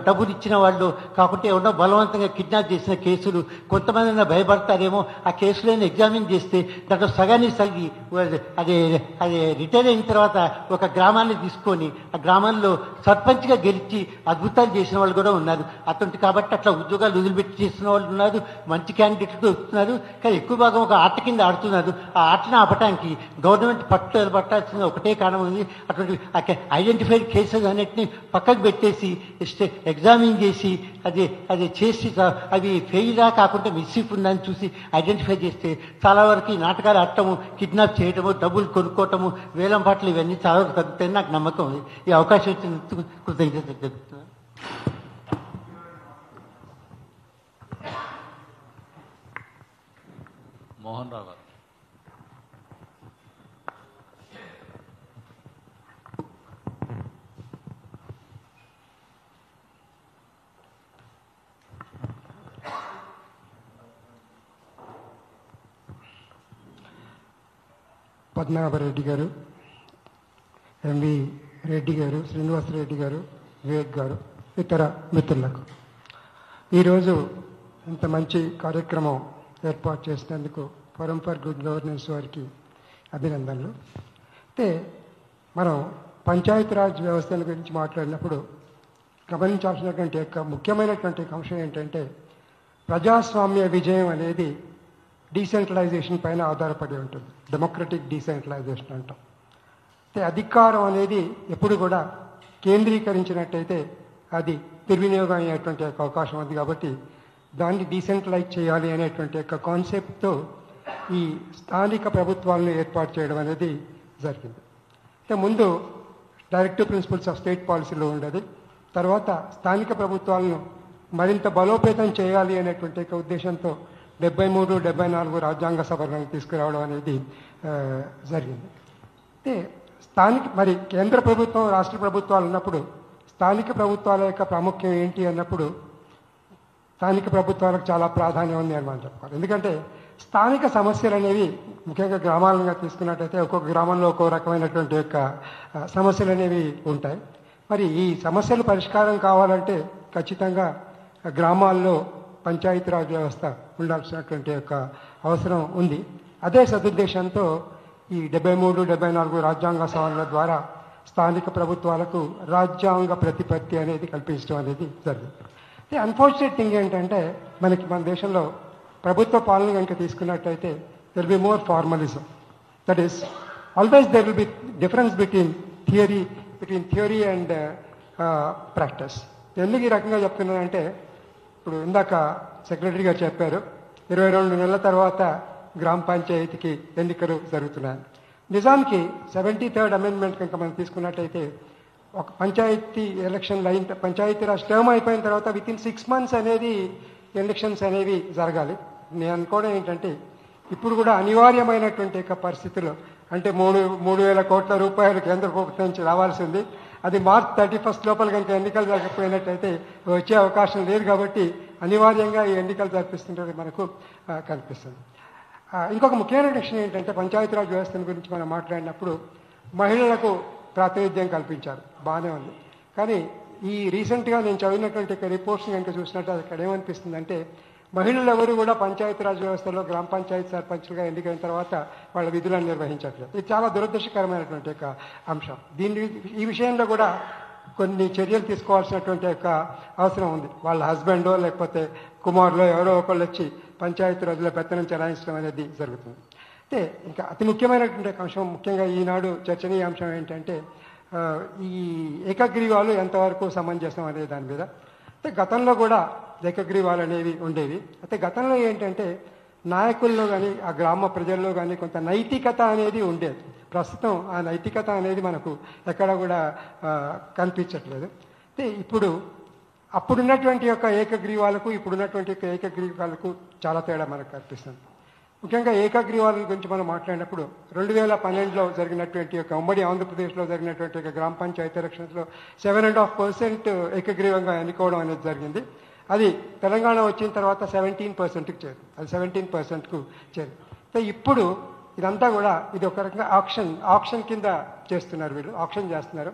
డబ్బులు ఇచ్చిన వాళ్ళు కాకుంటే ఎవరో బలవంతంగా కిడ్నాప్ చేసిన కేసులు కొంతమంది భయపడతారేమో, ఆ కేసులను ఎగ్జామిన్ చేస్తే దాంట్లో సగాన్ని సగి అదే రిటైర్ అయిన తర్వాత ఒక గ్రామాన్ని తీసుకొని ఆ గ్రామంలో సర్పంచ్గా గెలిచి అద్భుతాలు చేసిన వాళ్ళు కూడా ఉన్నారు. కాబట్టి అట్లా ఉద్యోగాలు వదిలిపెట్టి చేసిన వాళ్ళు ఉన్నారు, మంచి క్యాండిడేట్లు వస్తున్నారు. కానీ ఎక్కువ భాగం ఒక ఆట కింద ఆడుతున్నారు. ఆ ఆటను ఆపటానికి గవర్నమెంట్ పట్టాల్సిన ఒకటే కారణం ఉంది. అటువంటి ఐడెంటిఫైడ్ కేసెస్ అన్నిటిని పక్కకు పెట్టేసి ఎగ్జామిన్ చేసి అది చేసి అవి ఫెయిలా కాకుండా మిస్సీఫ్ ఉందని చూసి ఐడెంటిఫై చేస్తే చాలా వరకు ఈ నాటకాలు ఆడటము, కిడ్నాప్ చేయటము, డబ్బులు కొనుక్కోవటము, వేలం పాటలు ఇవన్నీ చాలా వరకు తగ్గుతాయని నాకు నమ్మకం ఉంది. ఈ అవకాశం ఇచ్చిన కృతజ్ఞతలు చెప్తున్నాను. మోహన్ రావు గారు. పద్మనాభరెడ్డి గారు, ఎంవి రెడ్డి గారు, శ్రీనివాసరెడ్డి గారు, వివేక్ గారు, ఇతర మిత్రులకు ఈరోజు ఇంత మంచి కార్యక్రమం ఏర్పాటు చేసినందుకు ఫోరం ఫర్ గుడ్ గవర్నెన్స్ వారికి అభినందనలు. అయితే మనం పంచాయతీరాజ్ వ్యవస్థల గురించి మాట్లాడినప్పుడు గమనించాల్సినటువంటి ముఖ్యమైనటువంటి అంశం ఏంటంటే ప్రజాస్వామ్య విజయం అనేది డీసెంట్రలైజేషన్ పైన ఆధారపడి ఉంటుంది. డెమోక్రటిక్ డీసెంట్రలైజేషన్ అంటాం. అయితే అధికారం అనేది ఎప్పుడు కూడా కేంద్రీకరించినట్టయితే అది దుర్వినియోగం అయ్యేటువంటి అవకాశం ఉంది. కాబట్టి దాన్ని డీసెంట్రలైజ్ చేయాలి అనేటువంటి కాన్సెప్ట్తో ఈ స్థానిక ప్రభుత్వాలను ఏర్పాటు చేయడం అనేది జరిగింది. అయితే ముందు డైరెక్టివ్ ప్రిన్సిపల్స్ ఆఫ్ స్టేట్ పాలసీలో ఉండేది. తర్వాత స్థానిక ప్రభుత్వాలను మరింత బలోపేతం చేయాలి అనేటువంటి ఉద్దేశంతో 73, 74 రాజ్యాంగ సవరణలు తీసుకురావడం అనేది జరిగింది. అయితే మరి కేంద్ర ప్రభుత్వం, రాష్ట్ర ప్రభుత్వాలు ఉన్నప్పుడు స్థానిక ప్రభుత్వాల యొక్క ప్రాముఖ్యం ఏంటి అన్నప్పుడు స్థానిక ప్రభుత్వాలకు చాలా ప్రాధాన్యం ఉంది అని మనం చెప్పుకోవాలి. ఎందుకంటే స్థానిక సమస్యలు అనేవి ముఖ్యంగా గ్రామాలుగా తీసుకున్నట్టయితే ఒక్కొక్క గ్రామంలో ఒక్కో రకమైనటువంటి యొక్క సమస్యలు అనేవి ఉంటాయి. మరి ఈ సమస్యలు పరిష్కారం కావాలంటే ఖచ్చితంగా గ్రామాల్లో పంచాయతీరాజ్ వ్యవస్థ ఉండాల్సినటువంటి యొక్క అవసరం ఉంది. అదే సదుద్దేశంతో ఈ 73, 74 రాజ్యాంగ సవరణల ద్వారా స్థానిక ప్రభుత్వాలకు రాజ్యాంగ ప్రతిపత్తి అనేది కల్పించడం అనేది జరిగింది. అయితే అన్ఫార్చునేట్ థింగ్ ఏంటంటే మన దేశంలో ప్రభుత్వ పాలన కనుక తీసుకున్నట్టయితే there will be more formalism. That is always there will be difference between theory and practice. ఎందుకు ఈ రకంగా చెప్తున్నానంటే ఇప్పుడు ఇందాక సెక్రటరీ గారు చెప్పారు 22 నెలల తర్వాత గ్రామ పంచాయతీకి ఎన్నికలు జరుగుతున్నాయి. నిజానికి 73rd అమెండ్మెంట్ కనుక మనం తీసుకున్నట్టయితే ఒక పంచాయతీ ఎలక్షన్లు పంచాయతీరాజ్ టర్మ్ అయిపోయిన తర్వాత వితిన్ 6 months అనేది ఎలక్షన్స్ అనేవి జరగాలి. నేను అనుకోవడం ఏంటంటే ఇప్పుడు కూడా అనివార్యమైనటువంటి పరిస్థితుల్లో అంటే 3,000 కోట్ల రూపాయలు కేంద్ర ప్రభుత్వం నుంచి రావాల్సి ఉంది. అది మార్చ్ 31 లోపల కనుక ఎన్నికలు జరగకపోయినట్టయితే వచ్చే అవకాశం లేదు. కాబట్టి అనివార్యంగా ఈ ఎన్నికలు జరిపిస్తుంటే మనకు కనిపిస్తుంది. ఇంకొక ముఖ్యమైన విషయం ఏంటంటే పంచాయతీరాజ్ వ్యవస్థను గురించి మనం మాట్లాడినప్పుడు మహిళలకు ప్రాతినిధ్యం కల్పించారు, బాగానే ఉంది. కానీ ఈ రీసెంట్గా నేను చదివినటువంటి రిపోర్ట్స్ కనుక చూసినట్టు అక్కడ ఏమనిపిస్తుందంటే మహిళలు ఎవరు కూడా పంచాయతీరాజ్ వ్యవస్థలో గ్రామ పంచాయతీ సర్పంచ్లుగా ఎన్నికైన తర్వాత వాళ్ళ విధులను నిర్వహించట్లేదు. ఇది చాలా దురదృష్టకరమైనటువంటి ఒక అంశం. ఈ విషయంలో కూడా కొన్ని చర్యలు తీసుకోవాల్సినటువంటి ఒక అవసరం ఉంది. వాళ్ళ హస్బెండో లేకపోతే కుమారులో ఎవరో ఒకళ్ళు వచ్చి పంచాయతీరాజ్లో పెత్తనం చెలాయించడం అనేది జరుగుతుంది. అయితే ఇంకా అతి ముఖ్యమైనటువంటి అంశం, ముఖ్యంగా ఈనాడు చర్చనీయాంశం ఏంటంటే ఈ ఏకగ్రీవాలు ఎంతవరకు సమంజసం అనే దాని మీద. అయితే గతంలో కూడా ఏకగ్రీవాలు అనేవి ఉండేవి. అయితే గతంలో ఏంటంటే నాయకుల్లో కానీ ఆ గ్రామ ప్రజల్లో కానీ కొంత నైతికత అనేది ఉండేది. ప్రస్తుతం ఆ నైతికత అనేది మనకు ఎక్కడ కూడా కనిపించట్లేదు. అయితే ఇప్పుడు అప్పుడున్నటువంటి యొక్క ఏకగ్రీవాలకు ఇప్పుడున్నటువంటి యొక్క ఏకగ్రీవాలకు చాలా తేడా మనకు కనిపిస్తుంది. ముఖ్యంగా ఏకగ్రీవాల గురించి మనం మాట్లాడినప్పుడు 2012లో జరిగినటువంటి యొక్క ఉమ్మడి ఆంధ్రప్రదేశ్లో జరిగినటువంటి యొక్క గ్రామ పంచాయతీ ఎలక్షన్స్లో 7.5% ఏకగ్రీవంగా ఎన్నుకోవడం అనేది జరిగింది. అది తెలంగాణ వచ్చిన తర్వాత 17%కి చేరింది. అది 17%కు చేరింది. అయితే ఇప్పుడు ఇదంతా కూడా ఇది ఒక రకంగా ఆప్షన్ కింద చేస్తున్నారు, వీళ్ళు ఆప్షన్ చేస్తున్నారు.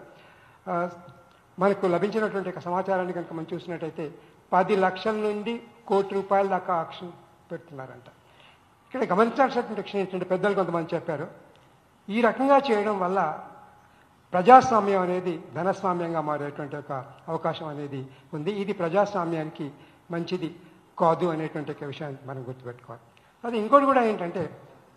మనకు లభించినటువంటి సమాచారాన్ని కనుక మనం చూసినట్టయితే 10 లక్షల నుండి ₹1,00,00,000 దాకా ఆప్షన్ పెడుతున్నారంట. ఇక్కడ గమనించాల్సినటువంటి విషయం ఏంటంటే పెద్దలు కొంతమంది చెప్పారు, ఈ రకంగా చేయడం వల్ల ప్రజాస్వామ్యం అనేది ధనస్వామ్యంగా మారేటువంటి ఒక అవకాశం అనేది ఉంది. ఇది ప్రజాస్వామ్యానికి మంచిది కాదు అనేటువంటి ఒక విషయాన్ని మనం గుర్తుపెట్టుకోవాలి. అది ఇంకోటి కూడా ఏంటంటే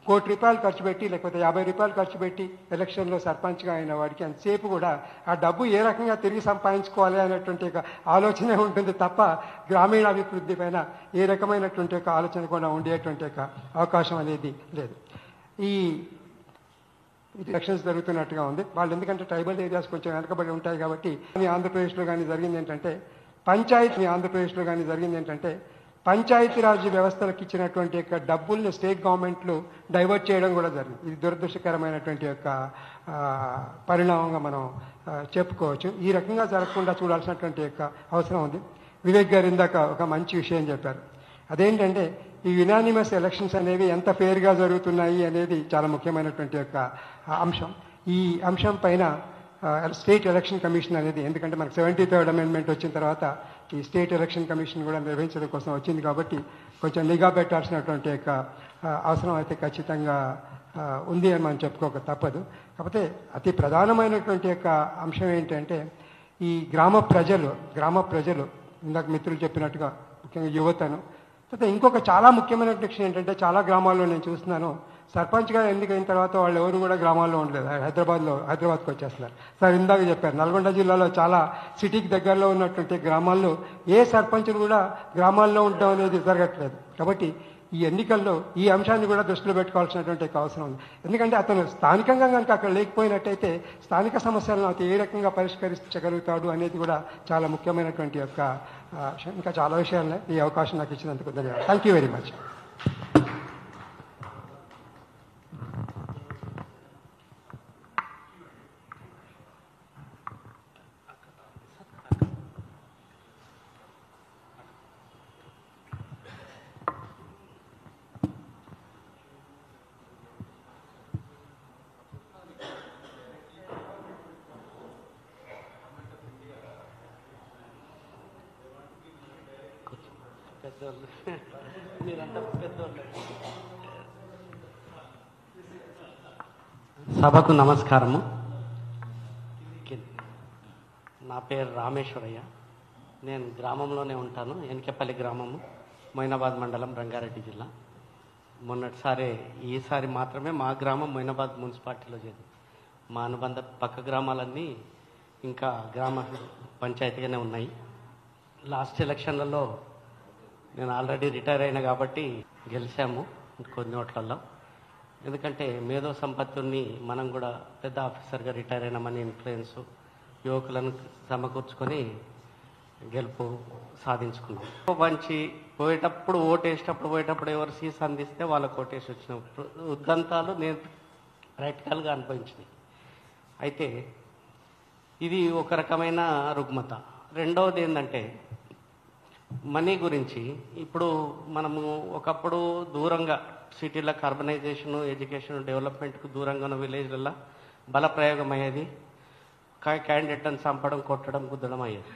₹1,00,00,000 ఖర్చు పెట్టి లేకపోతే ₹50 ఖర్చు పెట్టి ఎలక్షన్లో సర్పంచ్గా అయిన వాడికి అంతసేపు కూడా ఆ డబ్బు ఏ రకంగా తిరిగి సంపాదించుకోవాలి అనేటువంటి ఒక ఆలోచనే ఉంటుంది తప్ప గ్రామీణాభివృద్ధి పైన ఏ రకమైనటువంటి ఒక ఆలోచన కూడా ఉండేటువంటి ఒక అవకాశం అనేది లేదు. ఈ ఎలక్షన్స్ జరుగుతున్నట్టుగా ఉంది. వాళ్ళు ఎందుకంటే ట్రైబల్ ఏరియాస్ కొంచెం వెనకబడి ఉంటాయి కాబట్టి ఆంధ్రప్రదేశ్లో కానీ జరిగింది ఏంటంటే పంచాయతీరాజ్ వ్యవస్థలకు ఇచ్చినటువంటి యొక్క డబ్బుల్ని స్టేట్ గవర్నమెంట్లు డైవర్ట్ చేయడం కూడా జరిగింది. ఇది దురదృష్టకరమైనటువంటి యొక్క పరిణామంగా మనం చెప్పుకోవచ్చు. ఈ రకంగా జరగకుండా చూడాల్సినటువంటి యొక్క అవసరం ఉంది. వివేక్ గారు ఇందాక ఒక మంచి విషయం చెప్పారు. అదేంటంటే ఈ యునానిమస్ ఎలక్షన్స్ అనేవి ఎంత ఫేర్గా జరుగుతున్నాయి అనేది చాలా ముఖ్యమైనటువంటి యొక్క అంశం. ఈ అంశం పైన స్టేట్ ఎలక్షన్ కమిషన్ అనేది, ఎందుకంటే మనకు 73rd అమెండ్మెంట్ వచ్చిన తర్వాత ఈ స్టేట్ ఎలక్షన్ కమిషన్ కూడా నిర్వహించడం కోసం వచ్చింది కాబట్టి కొంచెం నిఘా పెట్టాల్సినటువంటి యొక్క అవసరం అయితే ఖచ్చితంగా ఉంది అని మనం చెప్పుకోక తప్పదు. కాకపోతే అతి ప్రధానమైనటువంటి యొక్క అంశం ఏంటంటే ఈ గ్రామ ప్రజలు ఇందాక మిత్రులు చెప్పినట్టుగా ముఖ్యంగా యువతను. అయితే ఇంకొక చాలా ముఖ్యమైన విషయం ఏంటంటే చాలా గ్రామాల్లో నేను చూస్తున్నాను, సర్పంచ్గా ఎన్నికైన తర్వాత వాళ్ళు ఎవరు కూడా గ్రామాల్లో ఉండలేదు, హైదరాబాద్కి వచ్చేస్తున్నారు. సార్ ఇందాక చెప్పారు నల్గొండ జిల్లాలో చాలా సిటీకి దగ్గరలో ఉన్నటువంటి గ్రామాల్లో ఏ సర్పంచులు కూడా గ్రామాల్లో ఉండడం అనేది జరగట్లేదు. కాబట్టి ఈ ఎన్నికల్లో ఈ అంశాన్ని కూడా దృష్టిలో పెట్టుకోవాల్సినటువంటి అవసరం ఉంది. ఎందుకంటే అతను స్థానికంగా కనుక అక్కడ లేకపోయినట్టయితే స్థానిక సమస్యలను అతను ఏ రకంగా పరిష్కరించగలుగుతాడు అనేది కూడా చాలా ముఖ్యమైనటువంటి యొక్క ఇంకా చాలా విషయాలనే ఈ అవకాశం నాకు ఇచ్చినందుకు ధన్యవాదాలు. Thank you very much. సభకు నమస్కారము. నా పేరు రామేశ్వరయ్య. నేను గ్రామంలోనే ఉంటాను, ఎన్కెపల్లి గ్రామము, మొయినాబాద్ మండలం, రంగారెడ్డి జిల్లా. ఈసారి మాత్రమే మా గ్రామం మొయినాబాద్ మున్సిపాలిటీలో చేరింది. మా అనుబంధ పక్క గ్రామాలన్నీ ఇంకా గ్రామ పంచాయతీగానే ఉన్నాయి. లాస్ట్ ఎలక్షన్లలో నేను ఆల్రెడీ రిటైర్ అయినా కాబట్టి గెలిచాము కొన్ని ఓట్లలో. ఎందుకంటే మేధో సంపత్తుని మనం కూడా పెద్ద ఆఫీసర్గా రిటైర్ అయినామని ఇన్ఫ్లుయెన్స్ యువకులను సమకూర్చుకొని గెలుపు సాధించుకున్నాం. మంచి ఓటేసేటప్పుడు పోయేటప్పుడు ఎవరు సీస్ అందిస్తే వాళ్ళకు ఓటేసి వచ్చిన ఉద్దంతాలు నేను ప్రాక్టికల్గా అనుభవించినాయి. అయితే ఇది ఒక రకమైన రుగ్మత. రెండవది ఏంటంటే మనీ గురించి. ఇప్పుడు మనము ఒకప్పుడు దూరంగా సిటీలకు అర్బనైజేషను, ఎడ్యుకేషన్, డెవలప్మెంట్కు దూరంగా ఉన్న విలేజ్లలో బలప్రయోగం అయ్యేది, క్యాండిడేట్లను చంపడం, కొట్టడం, గుద్దడం అయ్యేది.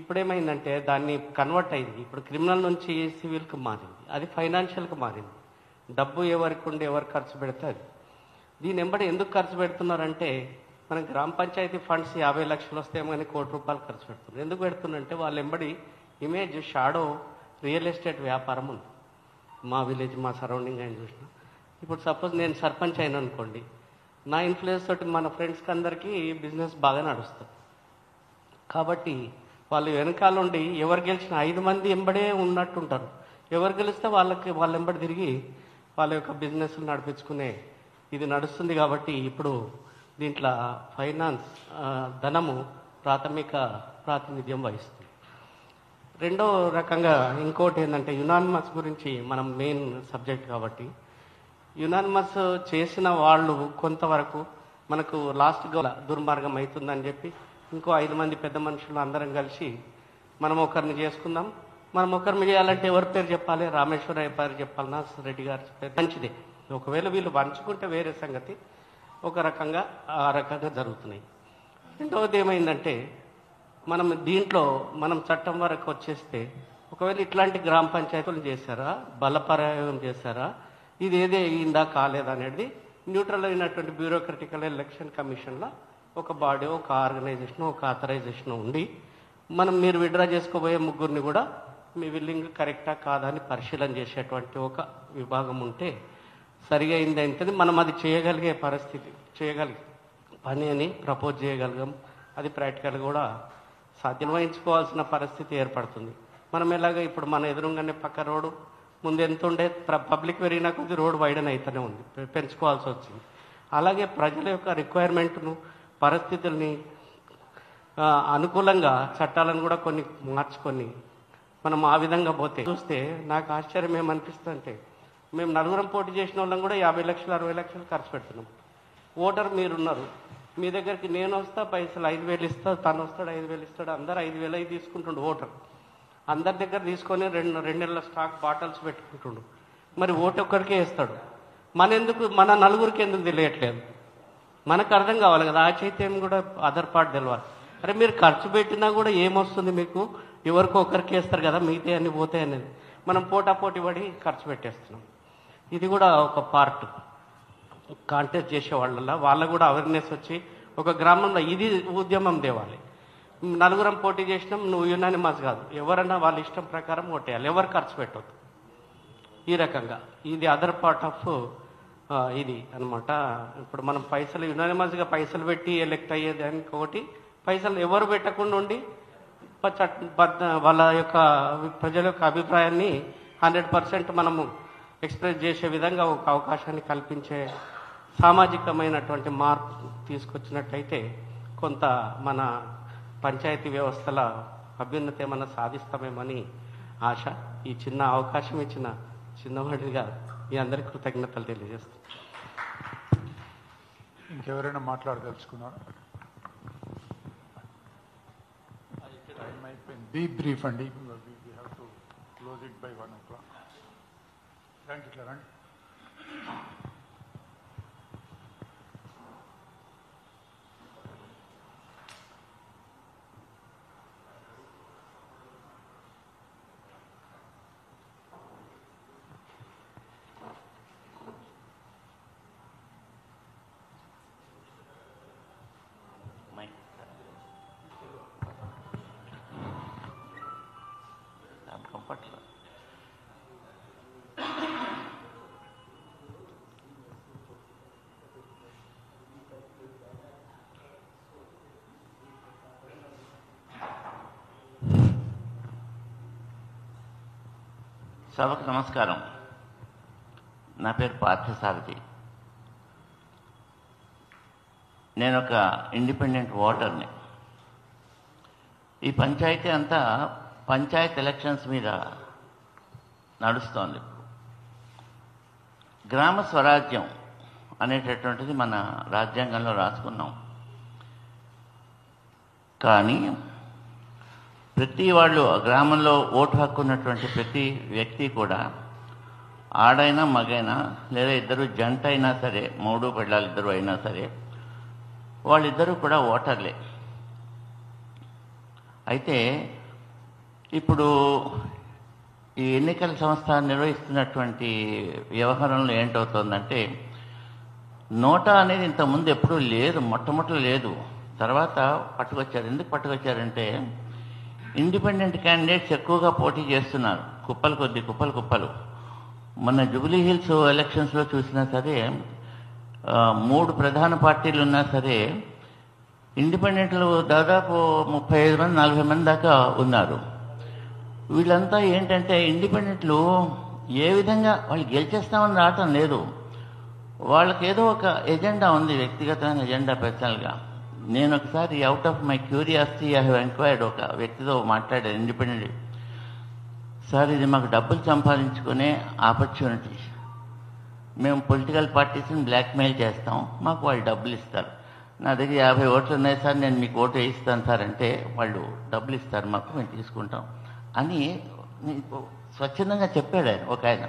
ఇప్పుడేమైందంటే దాన్ని కన్వర్ట్ అయింది. ఇప్పుడు క్రిమినల్ నుంచి సివిల్కి మారింది, అది ఫైనాన్షియల్కి మారింది. డబ్బు ఎవరికి ఉండి ఎవరు ఖర్చు పెడితే అది. దీని వెంబడి ఎందుకు ఖర్చు పెడుతున్నారంటే మన గ్రామ పంచాయతీ ఫండ్స్ 50 లక్షలు వస్తేమో కానీ ₹1 కోటి ఖర్చు పెడుతున్నారు. ఎందుకు పెడుతున్నారంటే వాళ్ళ వెంబడి ఇమేజ్ షాడో రియల్ ఎస్టేట్ వ్యాపారం ఉంది. మా విలేజ్, మా సరౌండింగ్ ఆయన చూసిన. ఇప్పుడు సపోజ్ నేను సర్పంచ్ అయినా అనుకోండి, నా ఇన్ఫ్లుయెన్స్ తోటి మన ఫ్రెండ్స్కి అందరికీ బిజినెస్ బాగా నడుస్తుంది. కాబట్టి వాళ్ళు వెనకాల ఉండి ఎవరు గెలిచిన 5 మంది వెంబడే ఉన్నట్టుంటారు. ఎవరు గెలిస్తే వాళ్ళ వెంబడి తిరిగి వాళ్ళ యొక్క బిజినెస్ నడిపించుకునే ఇది నడుస్తుంది. కాబట్టి ఇప్పుడు దీంట్లో ఫైనాన్స్, ధనము ప్రాథమిక ప్రాతినిధ్యం వహిస్తుంది. రెండో రకంగా ఇంకోటి ఏంటంటే యునానిమస్ గురించి మనం మెయిన్ సబ్జెక్ట్ కాబట్టి, యునానిమస్ చేసిన వాళ్ళు కొంతవరకు మనకు లాస్ట్గా దుర్మార్గం అవుతుందని చెప్పి ఇంకో 5 మంది పెద్ద మనుషులు అందరం కలిసి మనం ఒకరిని చేసుకుందాం. మనం ఒకరిని చేయాలంటే ఎవరి పేరు చెప్పాలి? రామేశ్వరయ్య పేరు చెప్పాలన్నా, రెడ్డి గారి పేరు? మంచిదే. ఒకవేళ వీళ్ళు పంచుకుంటే వేరే సంగతి. ఒక రకంగా ఆ రకంగా జరుగుతున్నాయి. రెండవది ఏమైందంటే మనం దీంట్లో మనం చట్టం వరకు వచ్చేస్తే ఒకవేళ ఇట్లాంటి గ్రామ పంచాయతీలు చేశారా, బలప్రయోగం చేశారా, ఇది ఏదే అయిందా కాలేదా అనేది న్యూట్రల్ అయినటువంటి బ్యూరోక్రటికల్ ఎలక్షన్ కమిషన్లో ఒక బాడీ, ఒక ఆర్గనైజేషన్, ఒక ఆథరైజేషన్ ఉండి మీరు విడ్రా చేసుకోబోయే ముగ్గురిని కూడా మీ విల్లింగ్ కరెక్టా కాదా అని పరిశీలన చేసేటువంటి ఒక విభాగం ఉంటే సరిగా అయింది అవుతుంది. మనం అది చేయగలిగే పరిస్థితి, చేయగలిగే పని అని ప్రపోజ్ చేయగలిగాం. అది ప్రాక్టికల్ కూడా సాధ్యమయించుకోవాల్సిన పరిస్థితి ఏర్పడుతుంది. మనం ఎలాగ ఇప్పుడు మన ఎదురుగానే పక్క రోడ్డు ముందు ఎంత ఉండే, పబ్లిక్ పెరిగినా కొద్ది రోడ్డు వైడన్ అయితేనే ఉంది, పెంచుకోవాల్సి వచ్చింది. అలాగే ప్రజల యొక్క రిక్వైర్మెంట్ను, పరిస్థితుల్ని అనుకూలంగా చట్టాలను కూడా కొన్ని మార్చుకొని మనం ఆ విధంగా పోతే చూస్తే నాకు ఆశ్చర్యం ఏమనిపిస్తుందంటే మేము 4 పోటీ చేసిన వాళ్ళం కూడా 50 లక్షలు 60 లక్షలు ఖర్చు పెడుతున్నాం. ఓటర్ మీరున్నారు, మీ దగ్గరికి నేను వస్తా, పైసలు 5,000 ఇస్తా, తను వస్తాడు 5,000 ఇస్తాడు, అందరు 5,000 అయి తీసుకుంటుండు ఓటర్. అందరి దగ్గర తీసుకొని 2 నెలల స్టాక్ బాటిల్స్ పెట్టుకుంటుండు. మరి ఓటు ఒక్కరికే వేస్తాడు. మన నలుగురికి ఎందుకు తెలియట్లేదు? మనకు అర్థం కావాలి కదా. ఆ చైతన్యం కూడా అదర్ పార్ట్ తెలియాలి. అరే మీరు ఖర్చు పెట్టినా కూడా ఏమొస్తుంది మీకు? ఎవరికో ఒకరికి వేస్తారు కదా, మిగతా అన్ని పోతాయి అనేది. మనం పోటీ పడి ఖర్చు పెట్టేస్తున్నాం. ఇది కూడా ఒక పార్ట్. కాంటెస్ట్ చేసే వాళ్ళ కూడా అవేర్నెస్ వచ్చి ఒక గ్రామంలో ఇది ఉద్యమం తేవాలి. 4 పోటీ చేసినాం, నువ్వు యునానిమస్ కాదు, ఎవరన్నా వాళ్ళ ఇష్టం ప్రకారం ఓటేయాలి, ఎవరు ఖర్చు పెట్టవద్దు. ఈ రకంగా ఇది అదర్ పార్ట్ ఆఫ్ ఇది అనమాట. ఇప్పుడు మనం పైసలు యునానిమస్గా పైసలు పెట్టి ఎలెక్ట్ అయ్యేదానికి ఒకటి, పైసలు ఎవరు పెట్టకుండా ఉండి వాళ్ళ యొక్క ప్రజల యొక్క అభిప్రాయాన్ని 100% మనము ఎక్స్ప్రెస్ చేసే విధంగా ఒక అవకాశాన్ని కల్పించే సామాజికమైనటువంటి మార్పు తీసుకొచ్చినట్టయితే కొంత మన పంచాయతీ వ్యవస్థల అభ్యున్నతి ఏమన్నా సాధిస్తామేమని ఆశ. ఈ చిన్న అవకాశం ఇచ్చిన చిన్నవాడిగా మీ అందరికీ కృతజ్ఞతలు తెలియజేస్తాను. ఇంకెవరైనా మాట్లాడదలుచుకున్నారా? బీ బ్రీఫ్ అండి. We have to close it by 1 o'clock. రండి, ఇట్లా రండి. సభకు నమస్కారం. నా పేరు పార్థసారథి. నేను ఒక ఇండిపెండెంట్ ఓటర్ని. ఈ పంచాయతీ అంతా పంచాయత్ ఎలక్షన్స్ మీద నడుస్తోంది. గ్రామ స్వరాజ్యం అనేటటువంటిది మన రాజ్యాంగంలో రాసుకున్నాం. కానీ ప్రతి వాళ్ళు గ్రామంలో ఓటు హక్కు ఉన్నటువంటి ప్రతి వ్యక్తి కూడా ఆడైనా మగైనా లేదా ఇద్దరు జంట అయినా సరే, మూడు పెళ్ళాలు ఇద్దరు అయినా సరే, వాళ్ళిద్దరూ కూడా ఓటర్లే. అయితే ఇప్పుడు ఈ ఎన్నికల సంస్థ నిర్వహిస్తున్నటువంటి వ్యవహారంలో ఏంటవుతుందంటే, నోటా అనేది ఇంతకుముందు ఎప్పుడూ లేదు, మొట్టమొదటి లేదు, తర్వాత పట్టుకొచ్చారు. ఎందుకు పట్టుకొచ్చారంటే ఇండిపెండెంట్ క్యాండిడేట్స్ ఎక్కువగా పోటీ చేస్తున్నారు, కుప్పలు కొద్ది కుప్పలు. మొన్న జూబ్లీ హిల్స్ ఎలక్షన్స్లో చూసినా సరే 3 ప్రధాన పార్టీలు ఉన్నా సరే ఇండిపెండెంట్లు దాదాపు 35 మంది 40 మంది దాకా ఉన్నారు. వీళ్ళంతా ఏంటంటే ఇండిపెండెంట్లు ఏ విధంగా వాళ్ళు గెలిచేస్తామని రావటం లేదు, వాళ్ళకి ఏదో ఒక ఎజెండా ఉంది, వ్యక్తిగతమైన ఎజెండా. పర్సనల్గా నేను ఒకసారి out of my curiosity I have enquired ఒక వ్యక్తితో మాట్లాడాను, ఇండిపెండెంట్. సార్, ఇది మాకు డబ్బులు సంపాదించుకునే ఆపర్చునిటీ, మేము పొలిటికల్ పార్టీస్ని బ్లాక్మెయిల్ చేస్తాం, మాకు వాళ్ళు డబ్బులు ఇస్తారు. నా దగ్గర 50 ఓట్లు ఉన్నాయి సార్, నేను మీకు ఓటు వేయిస్తాను సార్ అంటే వాళ్ళు డబ్బులు ఇస్తారు మాకు, మేము తీసుకుంటాం అని స్వచ్ఛందంగా చెప్పాడు ఆయన, ఒక ఆయన.